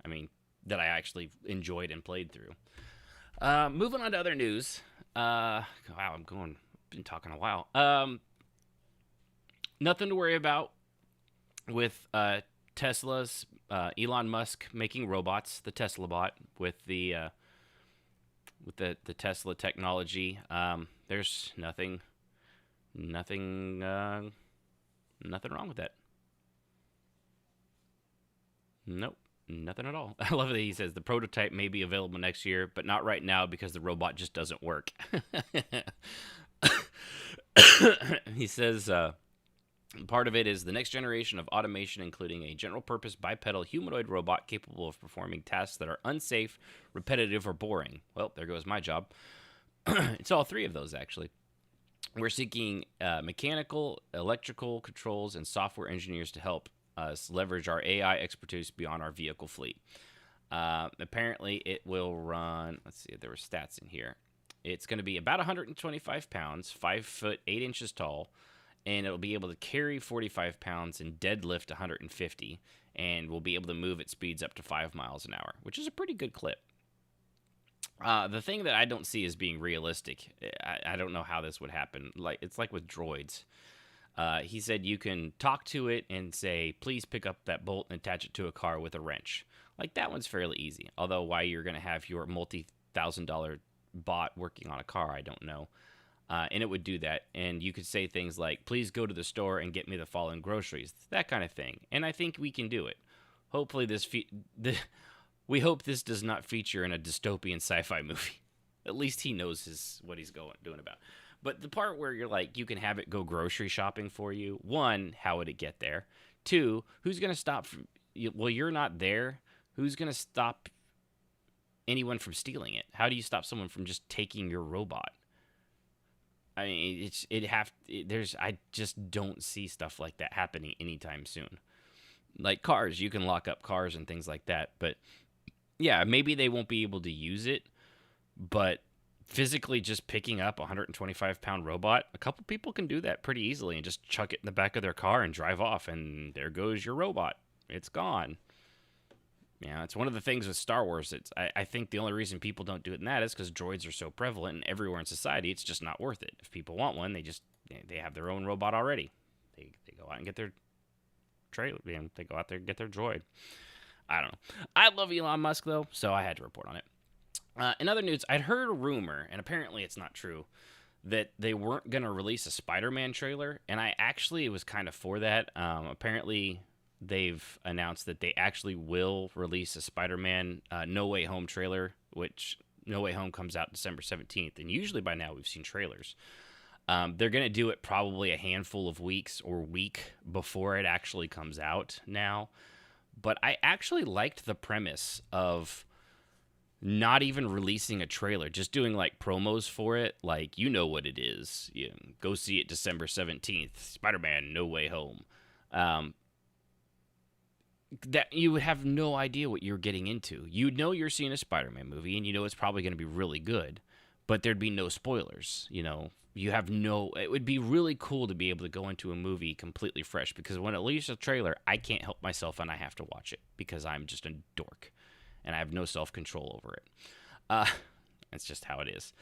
I mean, that I actually enjoyed and played through. Moving on to other news. Wow, been talking a while. Nothing to worry about with Tesla's Elon Musk making robots, the Tesla bot, with the Tesla technology. There's nothing wrong with that. Nope, nothing at all. I love that he says the prototype may be available next year, but not right now because the robot just doesn't work. He says part of it is the next generation of automation, including a general-purpose bipedal humanoid robot capable of performing tasks that are unsafe, repetitive, or boring. Well, there goes my job. It's all three of those, actually. We're seeking mechanical, electrical controls, and software engineers to help us leverage our AI expertise beyond our vehicle fleet. Apparently, it will run... Let's see, there were stats in here. It's going to be about 125 pounds, 5 foot, 8 inches tall, and it'll be able to carry 45 pounds and deadlift 150, and will be able to move at speeds up to 5 miles an hour, which is a pretty good clip. The thing that I don't see as being realistic, I don't know how this would happen. It's like with droids. He said you can talk to it and say, please pick up that bolt and attach it to a car with a wrench. Like, that one's fairly easy. Although why you're going to have your multi-$1,000 bot working on a car, I don't know. And it would do that. And you could say things like, please go to the store and get me the following groceries. That kind of thing. And I think we can do it. Hopefully we hope this does not feature in a dystopian sci-fi movie. At least he knows what he's doing about. But the part where you're like, you can have it go grocery shopping for you. 1, how would it get there? 2, who's going to stop? Well, you're not there. Who's going to stop anyone from stealing it? How do you stop someone from just taking your robot? I mean, I just don't see stuff like that happening anytime soon. Like cars, you can lock up cars and things like that. But yeah, maybe they won't be able to use it, but physically just picking up a 125-pound robot, a couple people can do that pretty easily and just chuck it in the back of their car and drive off, and there goes your robot. It's gone. Yeah, it's one of the things with Star Wars. I think the only reason people don't do it in that is because droids are so prevalent and everywhere in society. It's just not worth it. If people want one, they have their own robot already. They go out and get their trailer. They go out there and get their droid. I don't know. I love Elon Musk though, so I had to report on it. In other news, I'd heard a rumor, and apparently it's not true, that they weren't going to release a Spider-Man trailer, and I actually was kind of for that. Apparently they've announced that they actually will release a Spider-Man No Way Home trailer, which No Way Home comes out December 17th, and usually by now we've seen trailers. They're going to do it probably a handful of weeks or week before it actually comes out now. But I actually liked the premise of not even releasing a trailer, just doing like promos for it. Like, you know what it is. Go see it December 17th. Spider-Man No Way Home. That you would have no idea what you're getting into. You know you're seeing a Spider-Man movie, and you know it's probably going to be really good. but there'd be no spoilers. It would be really cool to be able to go into a movie completely fresh, because when it leaves a trailer, I can't help myself and I have to watch it because I'm just a dork and I have no self-control over it. That's just how it is.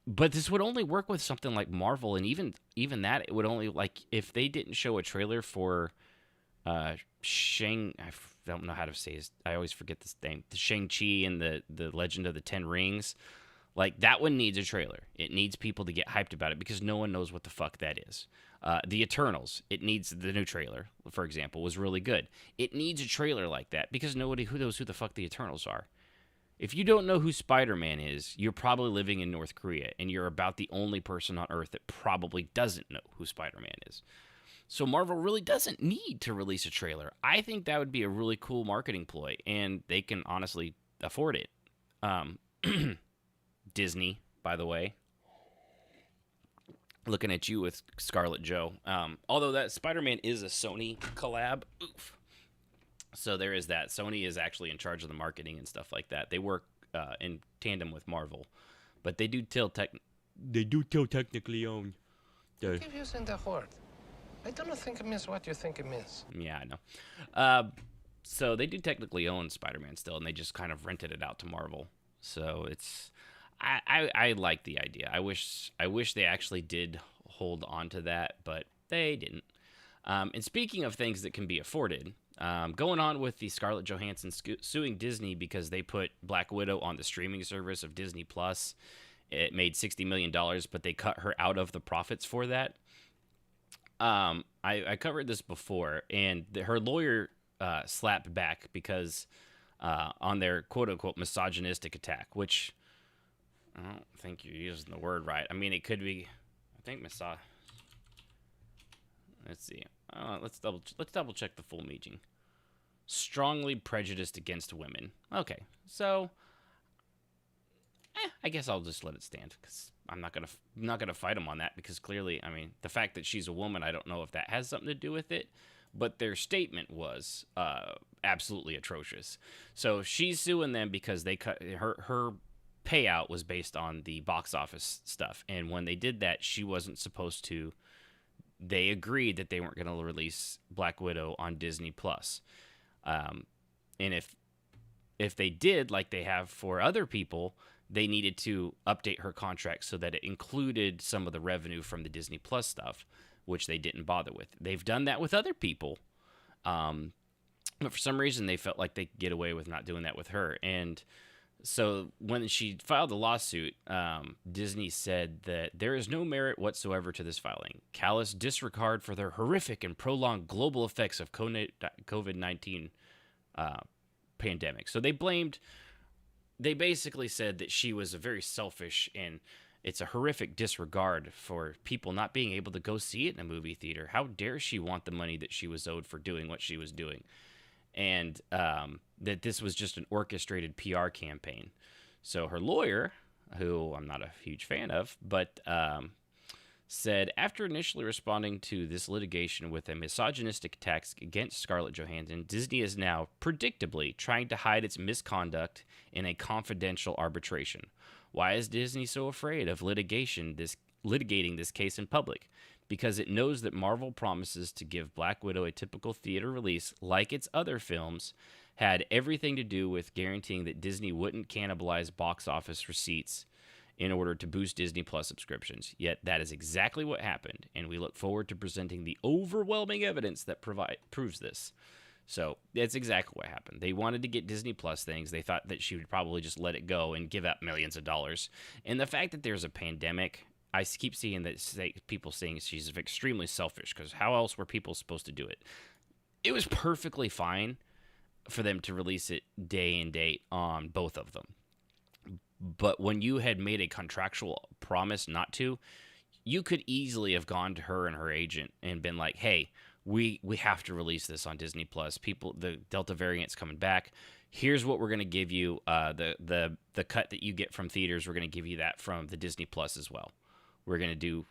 But this would only work with something like Marvel, and even that, it would only, like, if they didn't show a trailer for I don't know how to say his, I always forget this name, the Shang-Chi and the Legend of the Ten Rings. Like, that one needs a trailer. It needs people to get hyped about it because no one knows what the fuck that is. The Eternals, it needs the new trailer, for example, was really good. It needs a trailer like that because nobody who knows who the fuck the Eternals are. If you don't know who Spider-Man is, you're probably living in North Korea, and you're about the only person on Earth that probably doesn't know who Spider-Man is. So Marvel really doesn't need to release a trailer. I think that would be a really cool marketing ploy, and they can honestly afford it. Disney, by the way. Looking at you with Scarlet Joe. Although that Spider-Man is a Sony collab. Oof. So there is that. Sony is actually in charge of the marketing and stuff like that. They work in tandem with Marvel, but they do technically own. Keep using the word. I don't think it means what you think it means. Yeah, I know. So they do technically own Spider-Man still, and they just kind of rented it out to Marvel. So it's, I like the idea. I wish they actually did hold on to that, but they didn't. And speaking of things that can be afforded, going on with the Scarlett Johansson suing Disney because they put Black Widow on the streaming service of Disney Plus. It made $60 million, but they cut her out of the profits for that. I covered this before, and her lawyer slapped back because on their quote-unquote misogynistic attack, which I don't think you're using the word right. I mean, it could be, I think let's see. Let's double check the full meaning. Strongly prejudiced against women. Okay, so I guess I'll just let it stand because I'm not gonna fight them on that, because clearly, I mean, the fact that she's a woman, I don't know if that has something to do with it, but their statement was absolutely atrocious. So she's suing them because they cut her payout was based on the box office stuff, and when they did that, she wasn't supposed to. They agreed that they weren't going to release Black Widow on Disney Plus, and if they did, like they have for other people, they needed to update her contract so that it included some of the revenue from the Disney Plus stuff, which they didn't bother with. They've done that with other people, but for some reason they felt like they could get away with not doing that with her. And so when she filed the lawsuit, Disney said that there is no merit whatsoever to this filing. Callous disregard for the horrific and prolonged global effects of COVID-19 pandemic. So they basically said that she was a very selfish, and it's a horrific disregard for people not being able to go see it in a movie theater. How dare she want the money that she was owed for doing what she was doing? And that this was just an orchestrated PR campaign. So her lawyer, who I'm not a huge fan of, but said, after initially responding to this litigation with a misogynistic attacks against Scarlett Johansson, Disney is now, predictably, trying to hide its misconduct in a confidential arbitration. Why is Disney so afraid of litigating this case in public? Because it knows that Marvel promises to give Black Widow a typical theater release like its other films had everything to do with guaranteeing that Disney wouldn't cannibalize box office receipts in order to boost Disney Plus subscriptions. Yet that is exactly what happened, and we look forward to presenting the overwhelming evidence that proves this. So that's exactly what happened. They wanted to get Disney Plus things. They thought that she would probably just let it go and give out millions of dollars. And the fact that there's a pandemic, I keep seeing that people saying she's extremely selfish, because how else were people supposed to do it? It was perfectly fine for them to release it day and date on both of them. But when you had made a contractual promise not to, you could easily have gone to her and her agent and been like, hey, we have to release this on Disney Plus. The Delta variant's coming back. Here's what we're going to give you. The cut that you get from theaters, we're going to give you that from the Disney Plus as well. We're going to do,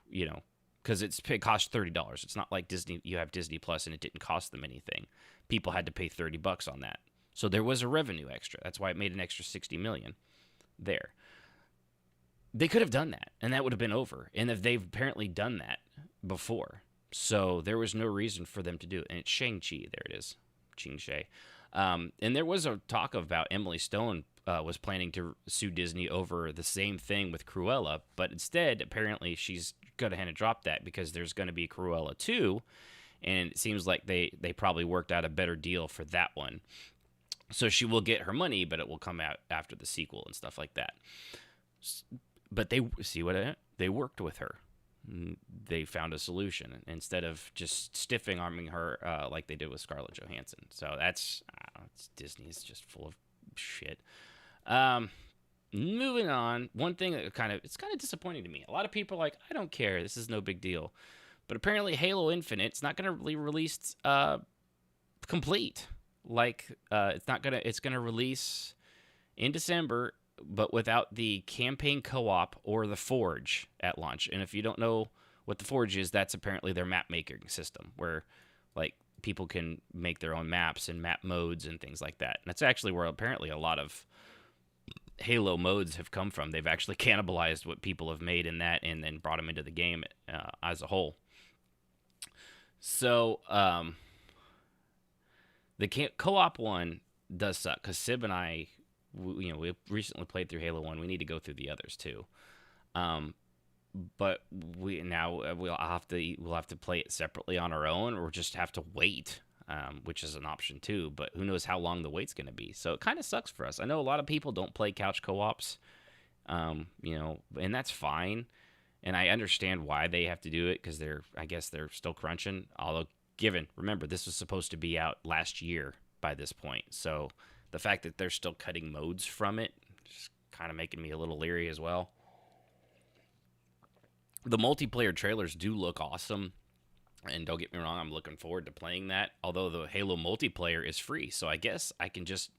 because it costs $30. It's not like Disney. You have Disney Plus and it didn't cost them anything. People had to pay $30 on that. So there was a revenue extra. That's why it made an extra $60 million. there. They could have done that, and that would have been over. And if they've apparently done that before, so there was no reason for them to do it. And it's Shang-Chi. There it is. Ching-Shai. And there was a talk about Emily Stone was planning to sue Disney over the same thing with Cruella, but instead, apparently, she's going to drop that because there's going to be Cruella 2, and it seems like they probably worked out a better deal for that one. So she will get her money, but it will come out after the sequel and stuff like that. But they worked with her. They found a solution instead of just stiffing arming her like they did with Scarlett Johansson. So that's Disney is just full of shit. Moving on, one thing that it's kind of disappointing to me. A lot of people are like, I don't care, this is no big deal. But apparently Halo Infinite, it's not going to be released complete. It's going to release in December, but without the campaign co-op or the Forge at launch. And if you don't know what the Forge is, that's apparently their map making system where people can make their own maps and map modes and things like that. And that's actually where apparently a lot of Halo modes have come from. They've actually cannibalized what people have made in that and then brought them into the game as a whole. So the co-op one does suck because Sib and I, we recently played through Halo 1. We need to go through the others too. But we'll have to play it separately on our own, or just have to wait, which is an option too. But who knows how long the wait's going to be? So it kind of sucks for us. I know a lot of people don't play couch co-ops, and that's fine. And I understand why they have to do it because I guess they're still crunching. Although, remember, this was supposed to be out last year by this point, so the fact that they're still cutting modes from it is kind of making me a little leery as well. The multiplayer trailers do look awesome, and don't get me wrong, I'm looking forward to playing that. Although the Halo multiplayer is free, so I guess I can just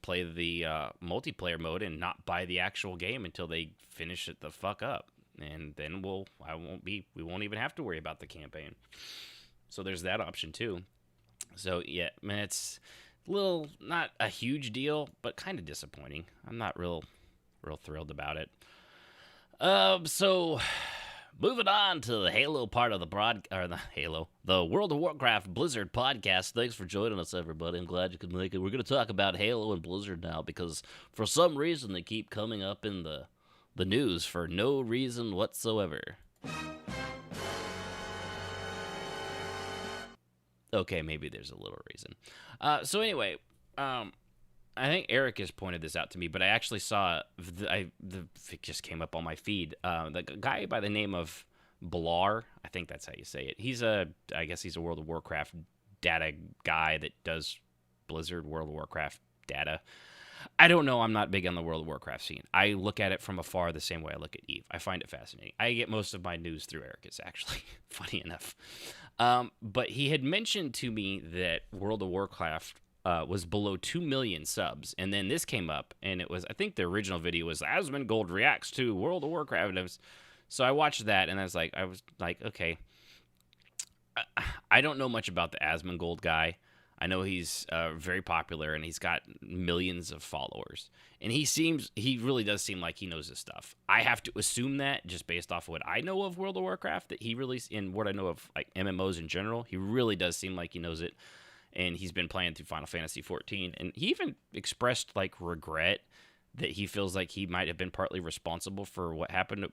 play the multiplayer mode and not buy the actual game until they finish it the fuck up, and then we won't even have to worry about the campaign. So there's that option too. So yeah, man, it's not a huge deal, but kind of disappointing. I'm not real thrilled about it. So moving on to the Halo part of the World of Warcraft Blizzard podcast. Thanks for joining us, everybody. I'm glad you could make it. We're going to talk about Halo and Blizzard now because for some reason they keep coming up in the news for no reason whatsoever. Okay, maybe there's a little reason. So anyway, I think Eric has pointed this out to me, but I actually saw it just came up on my feed. The guy by the name of Blar, I think that's how you say it. I guess he's a World of Warcraft data guy that does Blizzard World of Warcraft data. I don't know. I'm not big on the World of Warcraft scene. I look at it from afar the same way I look at Eve. I find it fascinating. I get most of my news through Eric. It's actually funny enough. But he had mentioned to me that World of Warcraft was below 2 million subs, and then this came up, and it was, I think the original video was Asmongold reacts to World of Warcraft, so I watched that, and I was like, okay, I don't know much about the Asmongold guy. I know he's very popular, and he's got millions of followers, and he really does seem like he knows his stuff. I have to assume that just based off of what I know of World of Warcraft, that he really, in what I know of MMOs in general, he really does seem like he knows it. And he's been playing through Final Fantasy XIV. And he even expressed, regret that he feels like he might have been partly responsible for what happened to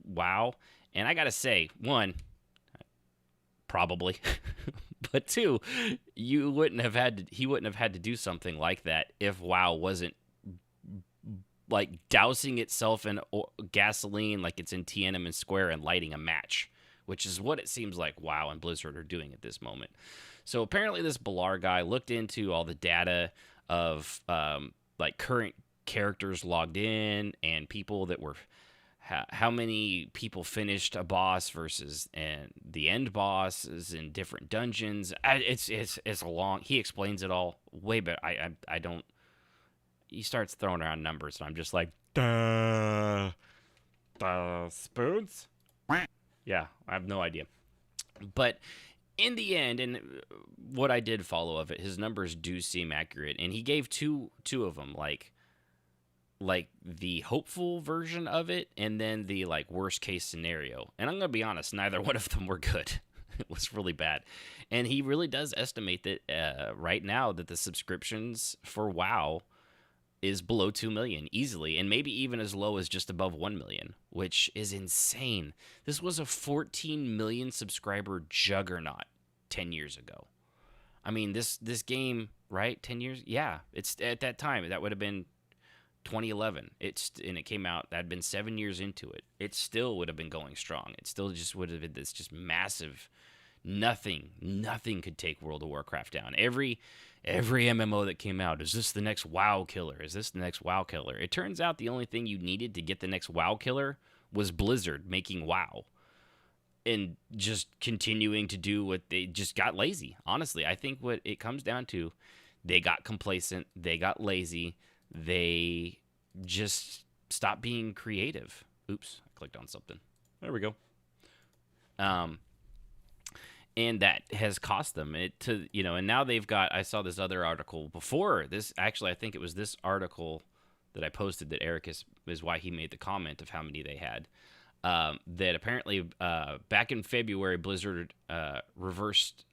WoW. And I gotta say, one, probably. But two, he wouldn't have had to do something like that if WoW wasn't, dousing itself in gasoline like it's in Tiananmen Square and lighting a match, which is what it seems like WoW and Blizzard are doing at this moment. So apparently this Blar guy looked into all the data of current characters logged in and people that were how many people finished a boss versus the end bosses in different dungeons. It's a long. He explains it all way better. I don't. He starts throwing around numbers, and I'm just like, duh, spoons. Yeah, I have no idea, but. In the end, and what I did follow of it, his numbers do seem accurate, and he gave two of them, like the hopeful version of it and then the like worst case scenario. And I'm going to be honest, neither one of them were good. It was really bad. And he really does estimate that right now that the subscriptions for WoW is below 2 million easily, and maybe even as low as just above 1 million, which is insane. This was a 14 million subscriber juggernaut 10 years ago. I mean, this game, right? 10 years? Yeah, it's at that time. That would have been 2011. And it came out. That had been 7 years into it. It still would have been going strong. It still just would have been this just massive. Nothing could take World of Warcraft down. Every MMO that came out, is this the next WoW killer? Is this the next WoW killer? It turns out the only thing you needed to get the next WoW killer was Blizzard making WoW. And just continuing to do what they just got lazy. Honestly, I think what it comes down to, they got complacent, they got lazy, they just stopped being creative. Oops, I clicked on something. There we go. And that has cost them and now they've got, I saw this other article before this, actually, I think it was this article that I posted that Eric is why he made the comment of how many they had. That apparently back in February, Blizzard reversed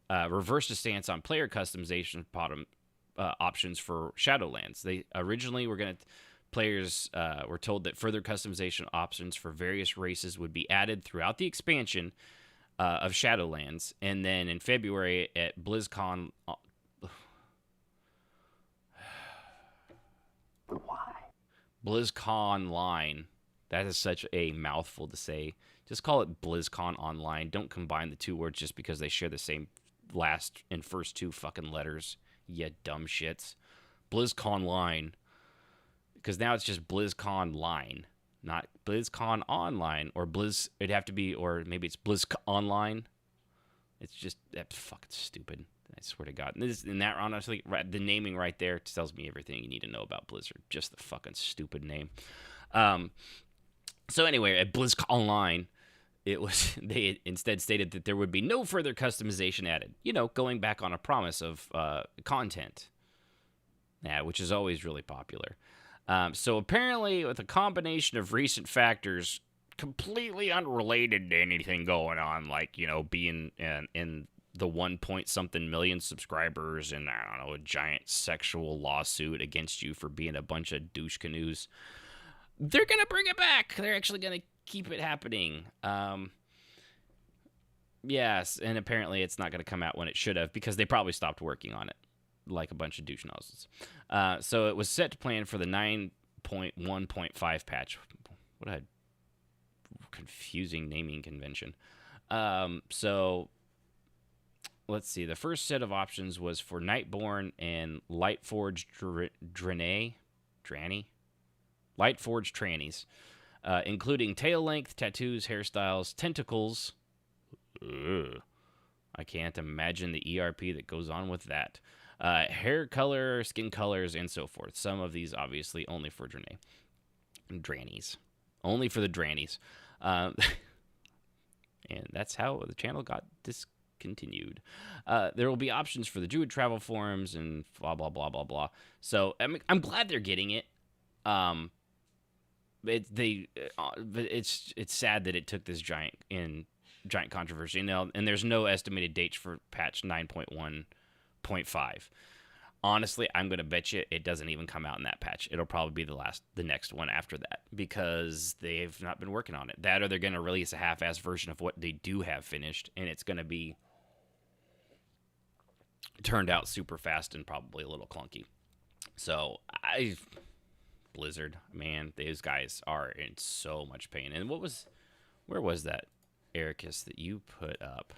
a stance on player customization options for Shadowlands. They originally players were told that further customization options for various races would be added throughout the expansion of Shadowlands, and then in February at BlizzCon. Why? BlizzCon Line. That is such a mouthful to say. Just call it BlizzCon Online. Don't combine the two words just because they share the same last and first two fucking letters. You dumb shits. BlizzCon Line. Because now it's just BlizzCon Line. Not BlizzCon Online. Or it'd have to be, or maybe it's BlizzCon Online. It's just, that's fucking stupid. I swear to God. And that, honestly, the naming right there tells me everything you need to know about Blizzard. Just the fucking stupid name. So anyway, at BlizzCon Online, they instead stated that there would be no further customization added. Going back on a promise of content, which is always really popular. So apparently, with a combination of recent factors, completely unrelated to anything going on, like being in the 1-point-something million subscribers and I don't know, a giant sexual lawsuit against you for being a bunch of douche canoes. They're going to bring it back. They're actually going to keep it happening. Yes, and apparently it's not going to come out when it should have because they probably stopped working on it like a bunch of douche nozzles. So it was set to plan for the 9.1.5 patch. What a confusing naming convention. So let's see. The first set of options was for Nightborn and Lightforged Dranny? Lightforged trannies, including tail length, tattoos, hairstyles, tentacles. Ugh. I can't imagine the ERP that goes on with that. Hair color, skin colors, and so forth. Some of these, obviously, only for Drannies. Only for the Drannies. And that's how the channel got discontinued. There will be options for the Druid travel forums and blah, blah, blah, blah, blah. So I'm glad they're getting it. It's sad that it took this giant controversy. And there's no estimated dates for patch 9.1.5. Honestly, I'm going to bet you it doesn't even come out in that patch. It'll probably be the next one after that because they've not been working on it. That or they're going to release a half-ass version of what they do have finished, and it's going to be turned out super fast and probably a little clunky. So, Blizzard, man, those guys are in so much pain. And where was that, Ericus, that you put up?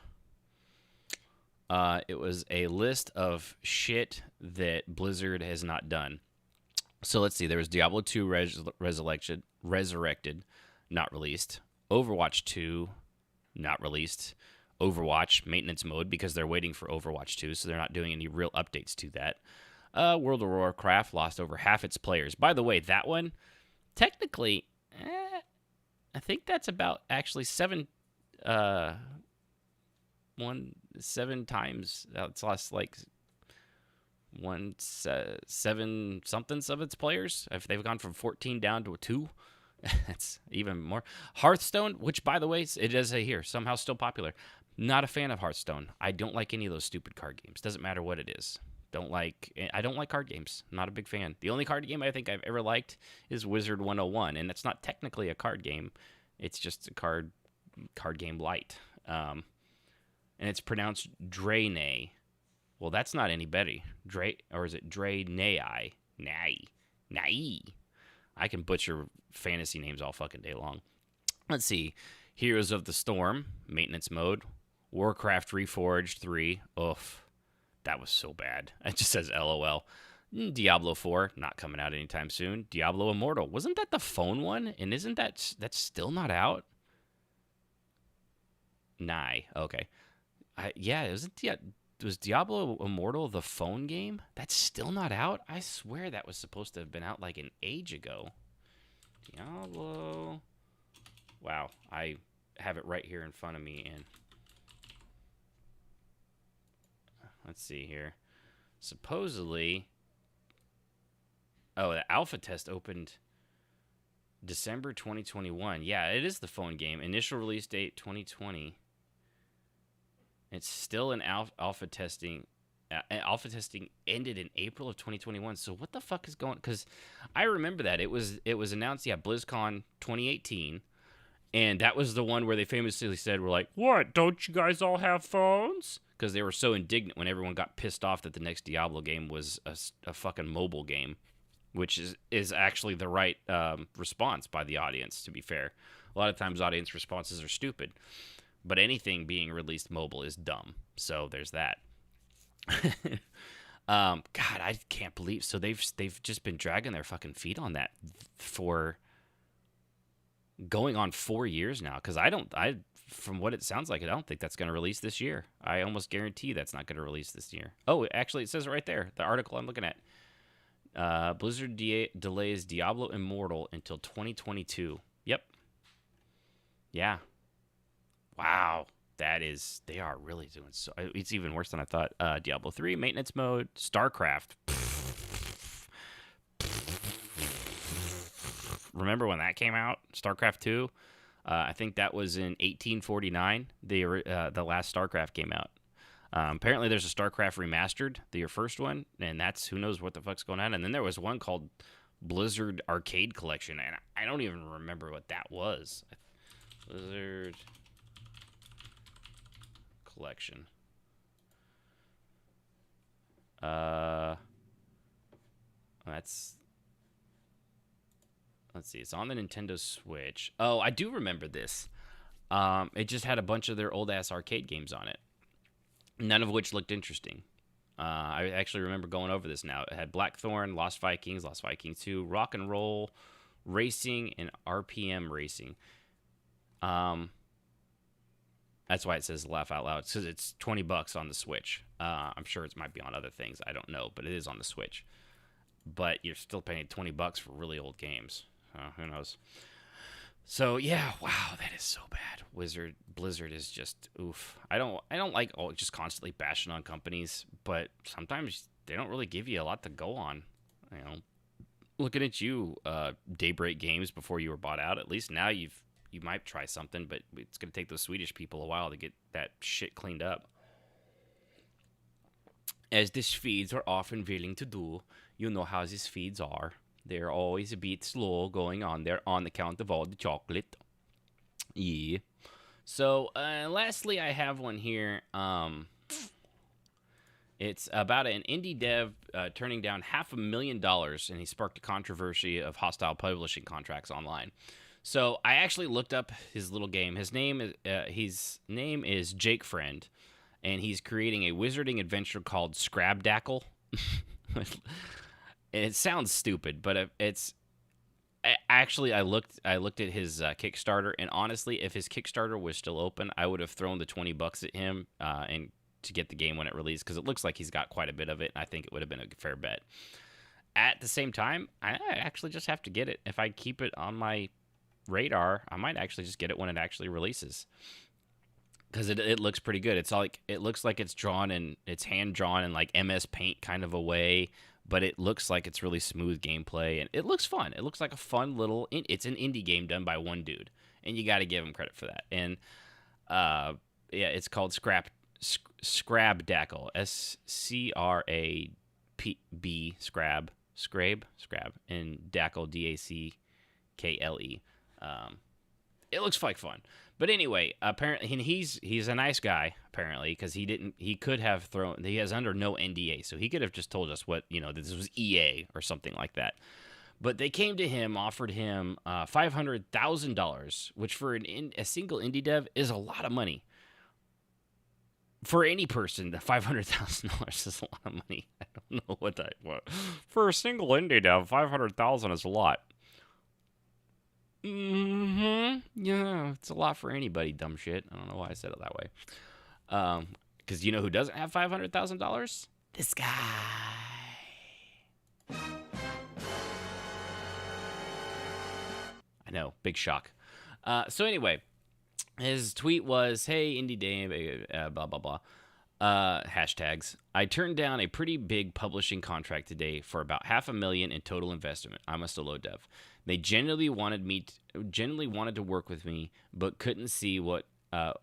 It was a list of shit that Blizzard has not done. So let's see. There was Diablo 2 Resurrected, not released. Overwatch 2, not released. Overwatch maintenance mode because they're waiting for Overwatch 2, so they're not doing any real updates to that. World of Warcraft lost over half its players. By the way, that one, technically, I think that's about actually 7 times. It's lost like 7 somethings of its players. If they've gone from 14 down to a 2, that's even more. Hearthstone, which by the way, it does say here, somehow still popular. Not a fan of Hearthstone. I don't like any of those stupid card games. Doesn't matter what it is. I don't like card games. Not a big fan. The only card game I think I've ever liked is Wizard 101, and it's not technically a card game. It's just a card game light. And it's pronounced Draenei. Well, that's not any better. Or is it Draenei? Nai. I can butcher fantasy names all fucking day long. Let's see. Heroes of the Storm, maintenance mode. Warcraft Reforged 3. Oof. That was so bad. It just says LOL. Diablo 4, not coming out anytime soon. Diablo Immortal. Wasn't that the phone one? And isn't that's still not out? Okay. Was Diablo Immortal the phone game? That's still not out? I swear that was supposed to have been out like an age ago. Diablo. Wow, I have it right here in front of me, and let's see here. Supposedly, the alpha test opened December 2021. Yeah, it is the phone game. Initial release date 2020. It's still in alpha testing. Alpha testing ended in April of 2021. So what the fuck is going? Because I remember that it was announced. Yeah, BlizzCon 2018, and that was the one where they famously said, "We're like, what? Don't you guys all have phones?" Because they were so indignant when everyone got pissed off that the next Diablo game was a fucking mobile game, which is actually the right response by the audience. To be fair, a lot of times audience responses are stupid. But anything being released mobile is dumb. So there's that. God, I can't believe. So they've just been dragging their fucking feet on that for going on 4 years now. Because from what it sounds like, I don't think that's going to release this year. I almost guarantee that's not going to release this year. Oh, actually, it says it right there. The article I'm looking at. Blizzard delays Diablo Immortal until 2022. Yep. Yeah. Wow, they are really doing so. It's even worse than I thought. Diablo 3 maintenance mode, StarCraft. Remember when that came out? StarCraft 2. I think that was in 1849. The last StarCraft came out. Apparently, there's a StarCraft remastered, your first one, and that's who knows what the fuck's going on. And then there was one called Blizzard Arcade Collection, and I don't even remember what that was. Blizzard Collection. Let's see. It's on the Nintendo Switch. Oh, I do remember this. It just had a bunch of their old ass arcade games on it, none of which looked interesting. I actually remember going over this now. It had Blackthorn, Lost Vikings 2, Rock and Roll Racing, and RPM Racing. That's why it says laugh out loud. It says it's $20 on the Switch. I'm sure it might be on other things. I don't know, but it is on the Switch. But you're still paying $20 for really old games. Who knows? So yeah, wow, that is so bad. Blizzard is just oof. I don't like just constantly bashing on companies, but sometimes they don't really give you a lot to go on. You know, looking at you, Daybreak Games, before you were bought out. At least now you might try something, but it's going to take those Swedish people a while to get that shit cleaned up. As the Swedes are often willing to do, you know how the Swedes are. They're always a bit slow going on there on account of all the chocolate. Yeah. So, lastly, I have one here. It's about an indie dev turning down $500,000, and he sparked a controversy of hostile publishing contracts online. So I actually looked up his little game. His name is Jake Friend, and he's creating a wizarding adventure called Scrabdackle. It sounds stupid, but it's actually I looked at his Kickstarter, and honestly, if his Kickstarter was still open, I would have thrown the $20 at him and to get the game when it released, because it looks like he's got quite a bit of it, and I think it would have been a fair bet. At the same time, I actually just have to get it. If I keep it on my radar, I might actually just get it when it actually releases. because it looks pretty good. It's like it looks like it's drawn and it's hand drawn in like MS Paint kind of a way, but it looks like it's really smooth gameplay and it looks fun. It looks like a fun little. It's an indie game done by one dude, and you got to give him credit for that. And yeah, it's called Scrabdackle, SCRAB, Scrab, and Dackle, DACKLE. It looks like fun. But anyway, apparently, and he's a nice guy, apparently, because he could have he has under no NDA, so he could have just told us that this was EA or something like that. But they came to him, offered him $500,000, which for a single indie dev is a lot of money. For any person, the $500,000 is a lot of money. I don't know what. For a single indie dev, $500,000 is a lot. Yeah, it's a lot for anybody, dumb shit. I don't know why I said it that way. Because you know who doesn't have $500,000? This guy. I know, big shock. So anyway, his tweet was, "Hey, Indie Dave, blah blah blah." Hashtags. I turned down a pretty big publishing contract today for about $500,000 in total investment. I'm a solo dev. They genuinely wanted to work with me, but couldn't see what was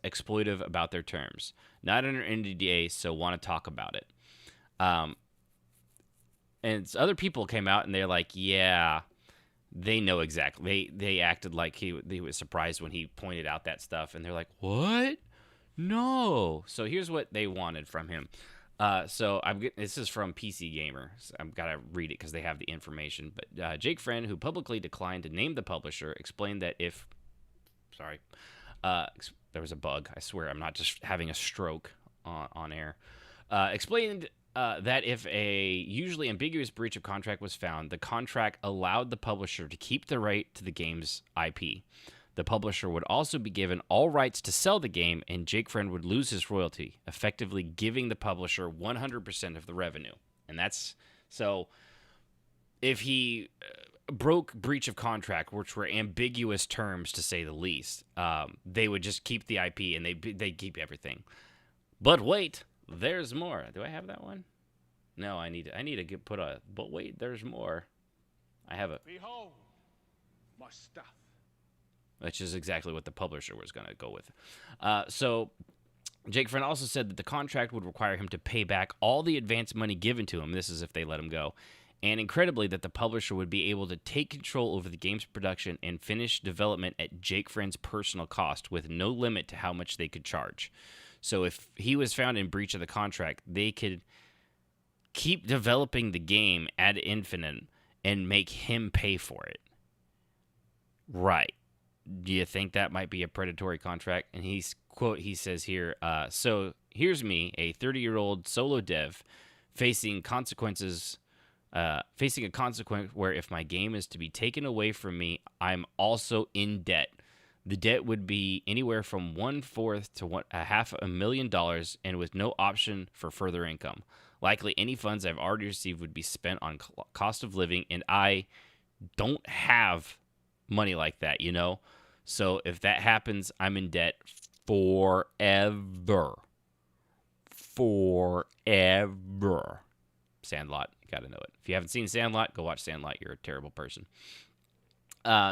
exploitive about their terms. Not under NDA, so want to talk about it. And other people came out and they're like, yeah, they know exactly. They acted like he was surprised when he pointed out that stuff, and they're like, what? No. So here's what they wanted from him. This is from PC Gamer. So I've got to read it because they have the information. But Jake Friend, who publicly declined to name the publisher, explained that there was a bug. I swear I'm not just having a stroke on air. Explained that if a usually ambiguous breach of contract was found, the contract allowed the publisher to keep the right to the game's IP. The publisher would also be given all rights to sell the game, and Jake Friend would lose his royalty, effectively giving the publisher 100% of the revenue. And that's so. If he broke breach of contract, which were ambiguous terms to say the least, they would just keep the IP and they keep everything. But wait, there's more. Do I have that one? No, I need to put a. But wait, there's more. I have a. Behold, my stuff. Which is exactly what the publisher was going to go with. So Jake Friend also said that the contract would require him to pay back all the advance money given to him. This is if they let him go. And incredibly, that the publisher would be able to take control over the game's production and finish development at Jake Friend's personal cost with no limit to how much they could charge. So if he was found in breach of the contract, they could keep developing the game ad infinitum and make him pay for it. Right. Do you think that might be a predatory contract? And he says here, so here's me, a 30-year-old solo dev, facing a consequence where if my game is to be taken away from me, I'm also in debt. The debt would be anywhere from 1/4 to $500,000, and with no option for further income. Likely any funds I've already received would be spent on cost of living, and I don't have money like that, you know? So if that happens, I'm in debt forever. Forever. Sandlot, you gotta know it. If you haven't seen Sandlot, go watch Sandlot. You're a terrible person.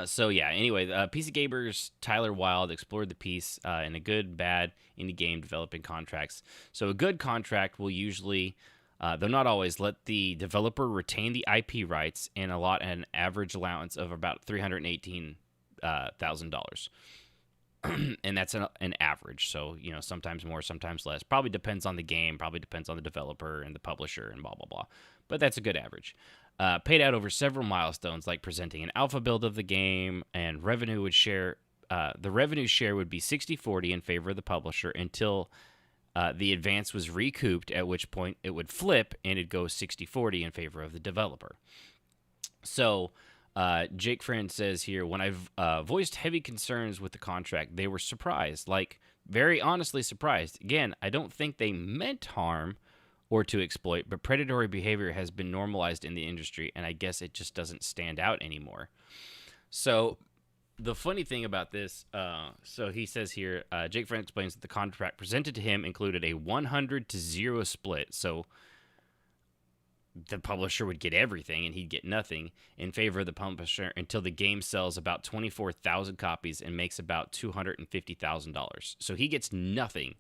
So yeah, anyway, PC Gamer's Tyler Wilde explored the piece in a good, bad, indie game developing contracts. So a good contract will usually, though not always, let the developer retain the IP rights and allot an average allowance of about $318,000. And that's an average. So, you know, sometimes more, sometimes less. Probably depends on the game, probably depends on the developer and the publisher and blah, blah, blah. But that's a good average. Paid out over several milestones, like presenting an alpha build of the game, and revenue would share. The revenue share would be 60-40 in favor of the publisher until the advance was recouped, at which point it would flip and it'd go 60-40 in favor of the developer. So Jake Friend says here, when I've voiced heavy concerns with the contract, they were surprised, like very honestly surprised. Again, I don't think they meant harm or to exploit, but predatory behavior has been normalized in the industry, and I guess it just doesn't stand out anymore. So the funny thing about this, so he says here, Jake Friend explains that the contract presented to him included a 100-0 split. So the publisher would get everything and he'd get nothing in favor of the publisher until the game sells about 24,000 copies and makes about $250,000. So he gets nothing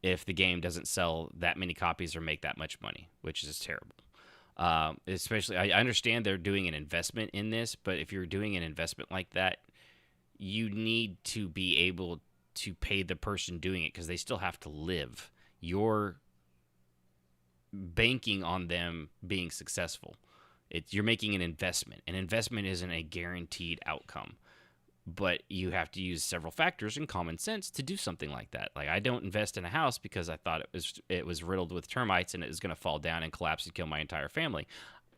if the game doesn't sell that many copies or make that much money, which is terrible. Especially, I understand they're doing an investment in this, but if you're doing an investment like that, you need to be able to pay the person doing it because they still have to live. You're banking on them being successful. You're making an investment. An investment isn't a guaranteed outcome, but you have to use several factors and common sense to do something like that. Like, I don't invest in a house because I thought it was riddled with termites and it was going to fall down and collapse and kill my entire family.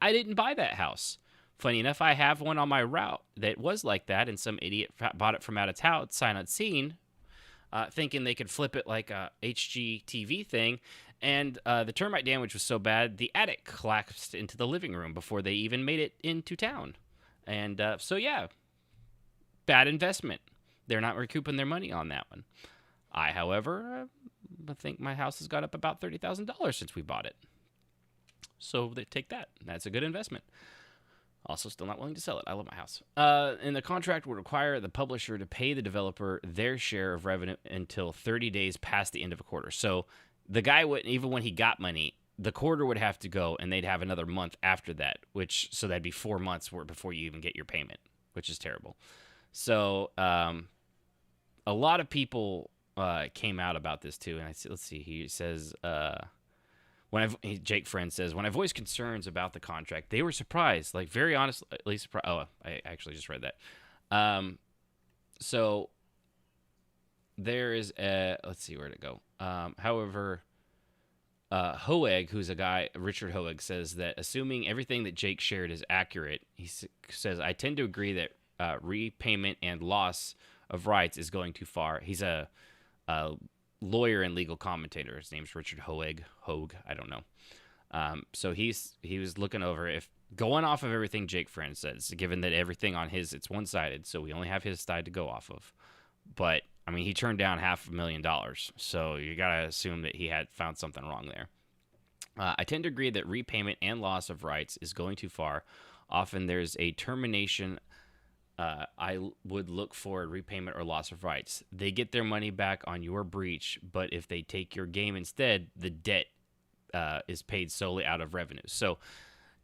I didn't buy that house. Funny enough, I have one on my route that was like that, and some idiot bought it from out of town, sight unseen, thinking they could flip it like a HGTV thing. And the termite damage was so bad, the attic collapsed into the living room before they even made it into town. And so, yeah, bad investment. They're not recouping their money on that one. I, however, I think my house has got up about $30,000 since we bought it. So they take that. That's a good investment. Also, still not willing to sell it. I love my house. And the contract would require the publisher to pay the developer their share of revenue until 30 days past the end of a quarter. So the guy would, even when he got money, the quarter would have to go, and they'd have another month after that, so that'd be 4 months before you even get your payment, which is terrible. So a lot very came out about this too. And let's see, he says, Jake Friend says, when I voiced concerns about the contract, they were surprised, like very honestly surprised. Oh, I actually just read that. So there is let's see, where'd it go? However, Hoeg, who's a guy, Richard Hoeg, says that assuming everything that Jake shared is accurate, he says, I tend to agree that repayment and loss of rights is going too far. He's a lawyer and legal commentator. His name's Richard Hoeg, I don't know. So he was looking over, if going off of everything Jake Friend says, given that everything on it's one-sided, so we only have his side to go off of. But I mean, he turned down $500,000, so you gotta assume that he had found something wrong there. I tend to agree that repayment and loss of rights is going too far. Often there's a termination. I would look for repayment or loss of rights. They get their money back on your breach, but if they take your game instead, the debt is paid solely out of revenue. So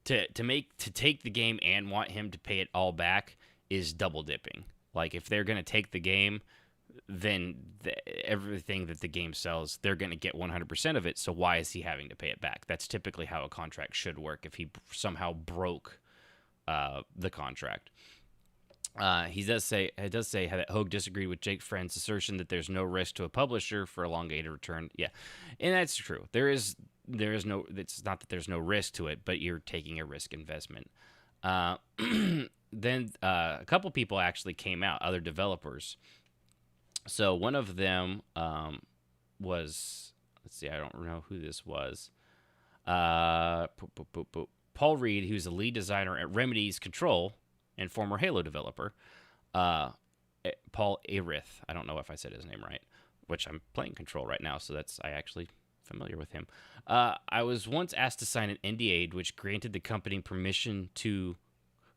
to take the game and want him to pay it all back is double dipping. Like, if they're going to take the game, then everything that the game sells, they're going to get 100% of it. So why is he having to pay it back? That's typically how a contract should work if he somehow broke the contract. It does say that Hogue disagreed with Jake Friend's assertion that there's no risk to a publisher for elongated return. Yeah, and that's true. There is no. It's not that there's no risk to it, but you're taking a risk investment. Then a couple people actually came out, other developers. So one of them was, let's see, I don't know who this was. Paul Reed, who's the lead designer at Remedy's Control and former Halo developer. Paul Arith, I don't know if I said his name right, which I'm playing Control right now, so I actually familiar with him. I was once asked to sign an NDA, which granted the company permission to,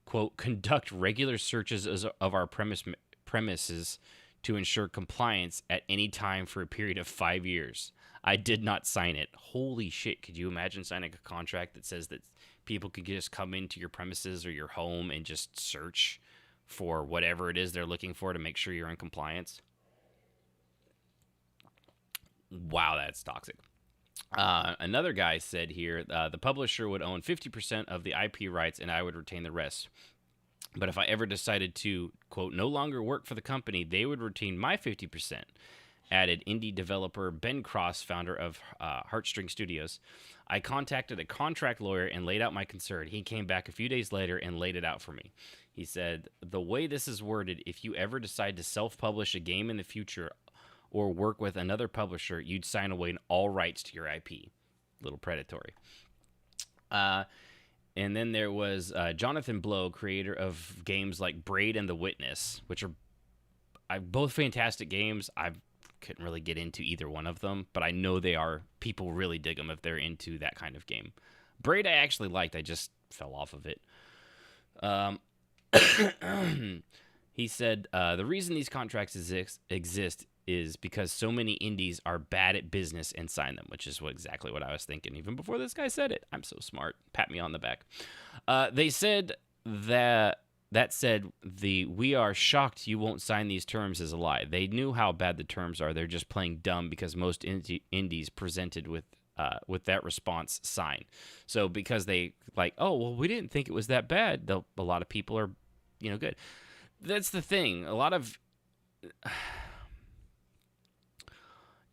quote, conduct regular searches of our premises to ensure compliance at any time for a period of 5 years. I did not sign it. Holy shit, could you imagine signing a contract that says that people could just come into your premises or your home and just search for whatever it is they're looking for to make sure you're in compliance? Wow, that's toxic. Another guy said here, the publisher would own 50% of the IP rights and I would retain the rest. But if I ever decided to, quote, no longer work for the company, they would retain my 50%, added indie developer Ben Cross, founder of Heartstring Studios. I contacted a contract lawyer and laid out my concern. He came back a few days later and laid it out for me. He said, the way this is worded, if you ever decide to self-publish a game in the future or work with another publisher, you'd sign away all rights to your IP. Little predatory. And then there was Jonathan Blow, creator of games like Braid and The Witness, which are both fantastic games. I couldn't really get into either one of them, but I know they are. People really dig them if they're into that kind of game. Braid I actually liked. I just fell off of it. He said, the reason these contracts exist is because so many indies are bad at business and sign them, which is exactly what I was thinking even before this guy said it. I'm so smart. Pat me on the back. They said that said, we are shocked you won't sign these terms is a lie. They knew how bad the terms are. They're just playing dumb because most indies presented with that response sign. So because they like, oh, well, we didn't think it was that bad. A lot of people are, good. That's the thing. A lot of...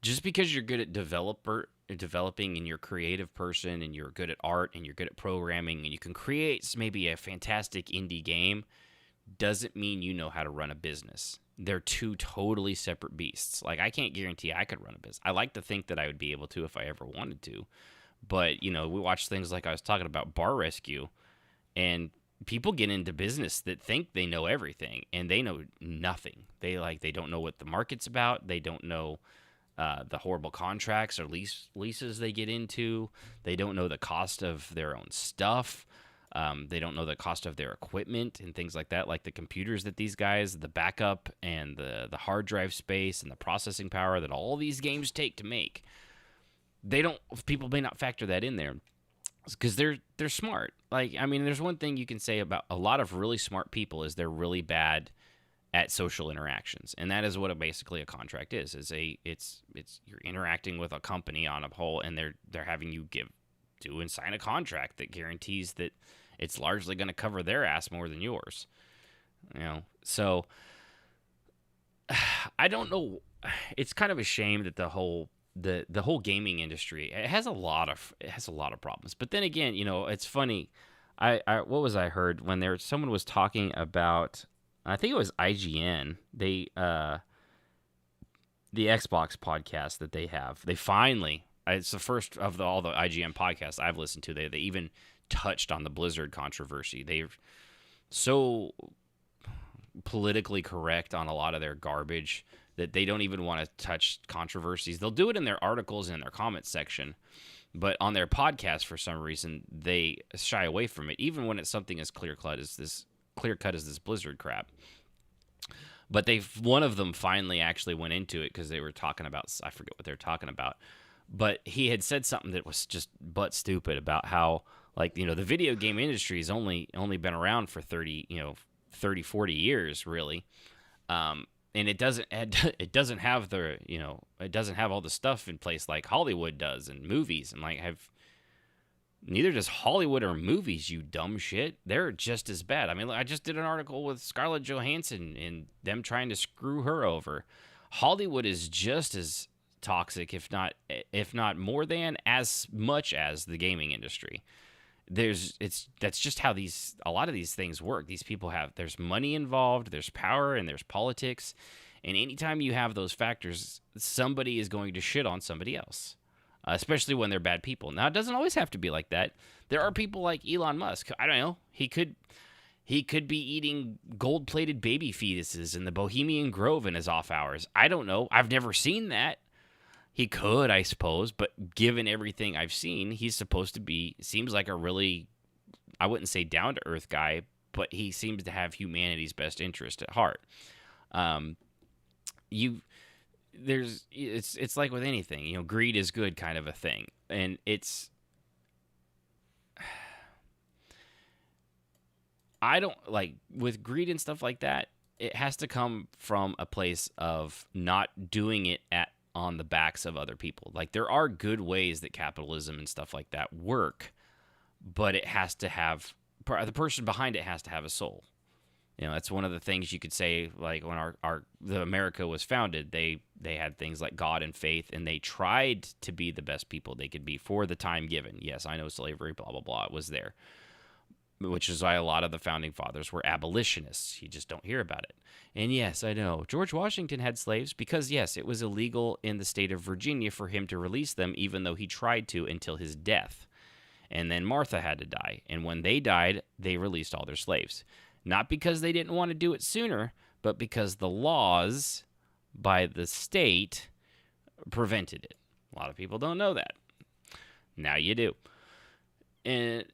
Just because you're good at developing and you're a creative person and you're good at art and you're good at programming and you can create maybe a fantastic indie game doesn't mean you know how to run a business. They're two totally separate beasts. Like, I can't guarantee I could run a business. I like to think that I would be able to if I ever wanted to. But, we watch things like I was talking about Bar Rescue, and people get into business that think they know everything, and they know nothing. They don't know what the market's about. They don't know the horrible contracts or leases they get into. They don't know the cost of their own stuff. They don't know the cost of their equipment and things like that, like the computers that these guys, the backup and the hard drive space and the processing power that all these games take to make. People may not factor that in there because they're smart. There's one thing you can say about a lot of really smart people is they're really bad at social interactions, and that is what basically a contract is. It's you're interacting with a company on a whole, and they're having you do and sign a contract that guarantees that it's largely going to cover their ass more than yours. So I don't know. It's kind of a shame that the whole gaming industry has a lot of problems. But then again, it's funny. I what was I heard when someone was talking about, I think it was IGN. The Xbox podcast that they have. They finally, it's the first of all the IGN podcasts I've listened to. They even touched on the Blizzard controversy. They're so politically correct on a lot of their garbage that they don't even want to touch controversies. They'll do it in their articles and in their comments section, but on their podcast, for some reason, they shy away from it, even when it's something as clear-cut as this Blizzard crap. But one of them finally actually went into it because they were talking about, I forget what they were talking about, but he had said something that was just butt stupid about how, the video game industry has only been around for 30, 40 years, really. And it doesn't have it doesn't have all the stuff in place like Hollywood does and movies, and neither does Hollywood or movies, you dumb shit. They're just as bad. I just did an article with Scarlett Johansson and them trying to screw her over. Hollywood is just as toxic, if not more than as much as the gaming industry. That's just how a lot of these things work. These people there's money involved, there's power, and there's politics. And anytime you have those factors, somebody is going to shit on somebody else. Especially when they're bad people. Now, it doesn't always have to be like that. There are people like Elon Musk. I don't know. He could be eating gold-plated baby fetuses in the Bohemian Grove in his off hours. I don't know. I've never seen that. He could, I suppose, but given everything I've seen, he's supposed to be, seems like a really, I wouldn't say down-to-earth guy, but he seems to have humanity's best interest at heart. It's like with anything, greed is good kind of a thing. And I don't with greed and stuff like that, it has to come from a place of not doing it on the backs of other people. There are good ways that capitalism and stuff like that work, but it has to have, the person behind it has to have a soul. That's one of the things you could say, when the America was founded, they had things like God and faith, and they tried to be the best people they could be for the time given. Yes, I know slavery, blah, blah, blah, it was there, which is why a lot of the founding fathers were abolitionists. You just don't hear about it. And yes, I know, George Washington had slaves because, yes, it was illegal in the state of Virginia for him to release them, even though he tried to until his death. And then Martha had to die. And when they died, they released all their slaves. Not because they didn't want to do it sooner, but because the laws by the state prevented it. A lot of people don't know that. Now you do. And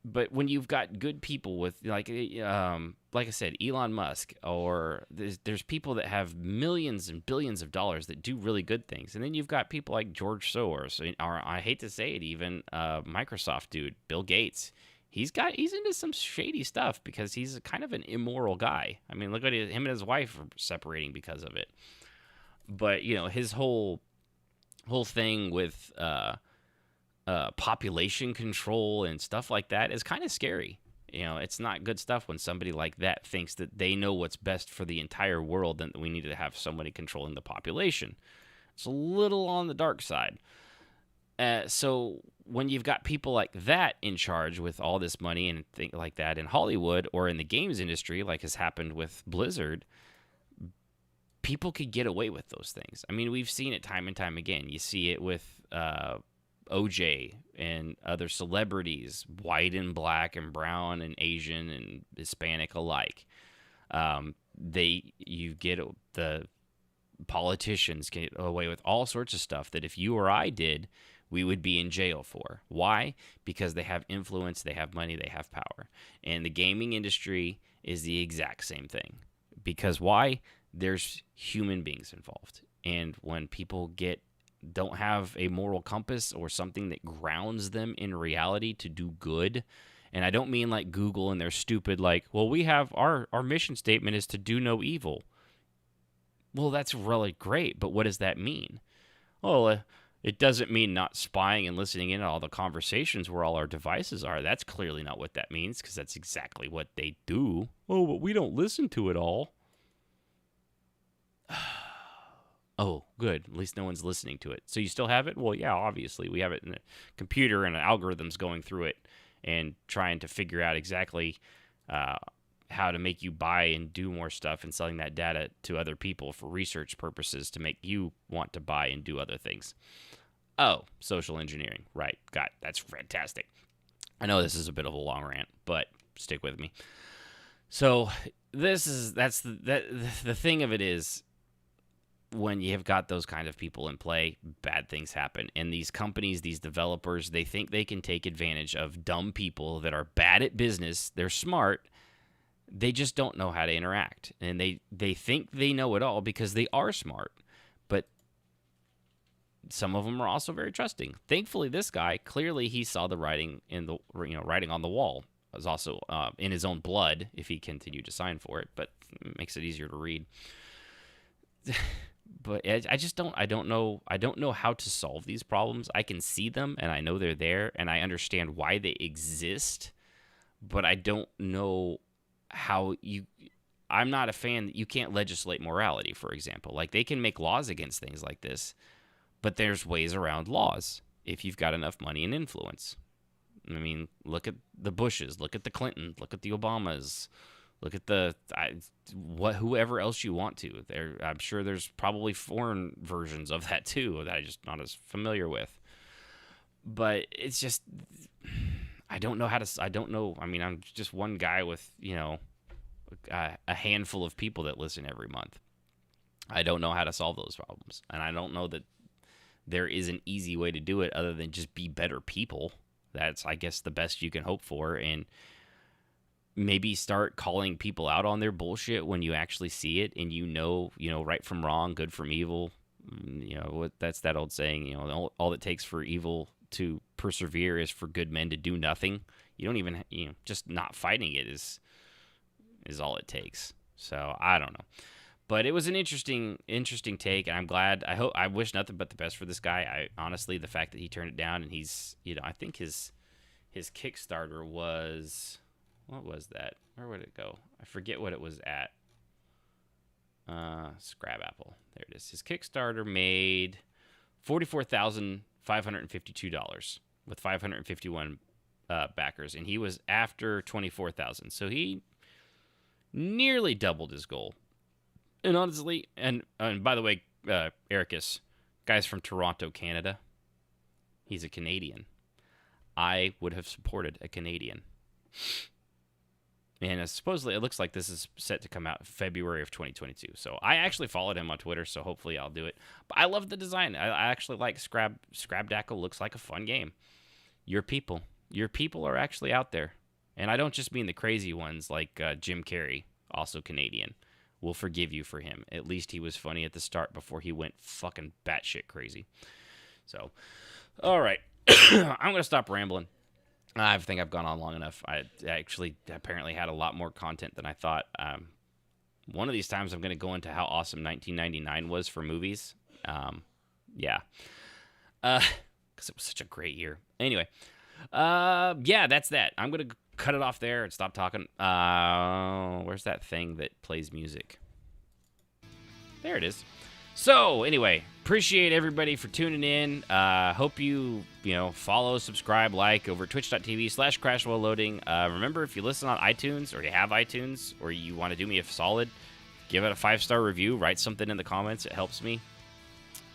but when you've got good people with, like I said, Elon Musk, or there's people that have millions and billions of dollars that do really good things. And then you've got people like George Soros, or I hate to say it, even Microsoft dude, Bill Gates. He's into some shady stuff because he's kind of an immoral guy. I mean, look at him and his wife are separating because of it. But, his whole thing with population control and stuff like that is kind of scary. It's not good stuff when somebody like that thinks that they know what's best for the entire world and that we need to have somebody controlling the population. It's a little on the dark side. So when you've got people like that in charge with all this money and things like that in Hollywood or in the games industry, like has happened with Blizzard, people could get away with those things. I mean, we've seen it time and time again. You see it with OJ and other celebrities, white and black and brown and Asian and Hispanic alike. The politicians get away with all sorts of stuff that if you or I did, we would be in jail for. Why? Because they have influence, they have money, they have power. And the gaming industry is the exact same thing. Because why? There's human beings involved. And when people don't have a moral compass or something that grounds them in reality to do good, and I don't mean like Google and they're stupid, like, well, we have our mission statement is to do no evil. Well, that's really great, but what does that mean? Well, it doesn't mean not spying and listening in on all the conversations where all our devices are. That's clearly not what that means, because that's exactly what they do. Oh, but we don't listen to it all. Oh, good. At least no one's listening to it. So you still have it? Well, yeah, obviously. We have it in a computer and algorithms going through it and trying to figure out exactly how to make you buy and do more stuff and selling that data to other people for research purposes to make you want to buy and do other things. Oh, social engineering. Right. Got it. That's fantastic. I know this is a bit of a long rant, but stick with me. So the thing of it is, when you have got those kind of people in play, bad things happen. And these companies, these developers, they think they can take advantage of dumb people that are bad at business. They're smart. They just don't know how to interact. And they think they know it all because they are smart. But some of them are also very trusting. Thankfully, this guy, clearly he saw the writing writing on the wall. It was also in his own blood if he continued to sign for it, but it makes it easier to read. But I don't know how to solve these problems. I can see them and I know they're there and I understand why they exist, but I don't know how I'm not a fan that you can't legislate morality, for example. Like, they can make laws against things like this, but there's ways around laws if you've got enough money and influence. I mean, look at the Bushes, look at the Clintons, look at the Obamas. Look at whoever else you want to. I'm sure there's probably foreign versions of that too that I'm just not as familiar with. But it's just, I don't know. I mean, I'm just one guy with, a handful of people that listen every month. I don't know how to solve those problems. And I don't know that there is an easy way to do it other than just be better people. That's, I guess, the best you can hope for. And maybe start calling people out on their bullshit when you actually see it and right from wrong, good from evil. That's that old saying, all it takes for evil to persevere is for good men to do nothing. You don't even, just not fighting it is all it takes. So I don't know. But it was an interesting take, and I'm glad. I wish nothing but the best for this guy. Honestly, the fact that he turned it down, and he's, I think his Kickstarter was, what was that? Where would it go? I forget what it was at. Scrab Apple. There it is. His Kickstarter made $44,552 with 551 backers, and he was after 24,000. So he nearly doubled his goal. And honestly, and by the way, Ericus, guys from Toronto, Canada, He's a Canadian. I would have supported a Canadian. And supposedly it looks like this is set to come out February of 2022. So I actually followed him on Twitter, so hopefully I'll do it. But I love the design. I actually like Scrabdackle. Looks like a fun game. Your people are actually out there. And I don't just mean the crazy ones like Jim Carrey, also Canadian. We'll forgive you for him. At least he was funny at the start before he went fucking batshit crazy. So, all right. I'm going to stop rambling. I think I've gone on long enough. I actually apparently had a lot more content than I thought. One of these times I'm going to go into how awesome 1999 was for movies. Yeah. Because it was such a great year. Anyway. Yeah, that's that. I'm going to cut it off there and stop talking. Where's that thing that plays music? There it is. So, anyway, appreciate everybody for tuning in. Hope you follow, subscribe, like over twitch.tv/crashwellloading. Remember, if you listen on iTunes or you have iTunes or you want to do me a solid, give it a 5-star review. Write something in the comments. It helps me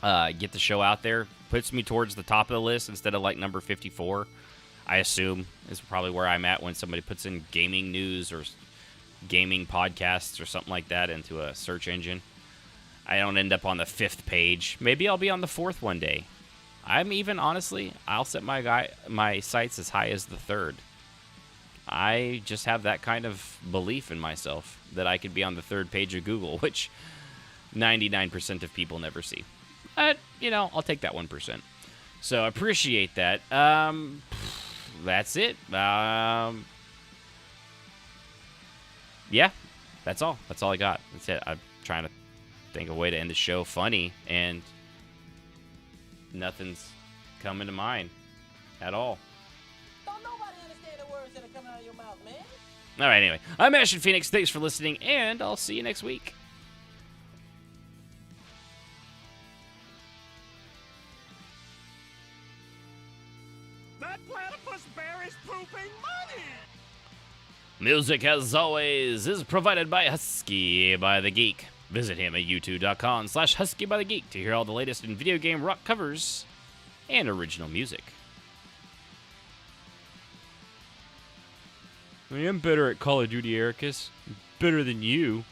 get the show out there. Puts me towards the top of the list instead of like number 54. I assume is probably where I'm at when somebody puts in gaming news or gaming podcasts or something like that into a search engine. I don't end up on the 5th page. Maybe I'll be on the 4th one day. I'll set my sights as high as the 3rd. I just have that kind of belief in myself that I could be on the 3rd page of Google, which 99% of people never see. But, I'll take that 1%. So I appreciate that. That's it. Yeah, that's all. That's all I got. That's it. I'm trying to think of a way to end the show funny, and nothing's coming to mind at all. Don't nobody understand the words that are coming out of your mouth, man. All right, anyway. I'm Ashton Phoenix. Thanks for listening, and I'll see you next week. That platypus bear is pooping money! Music, as always, is provided by Husky by the Geek. Visit him at youtube.com/HuskyByTheGeek to hear all the latest in video game rock covers and original music. I am better at Call of Duty, Ericus. Better than you.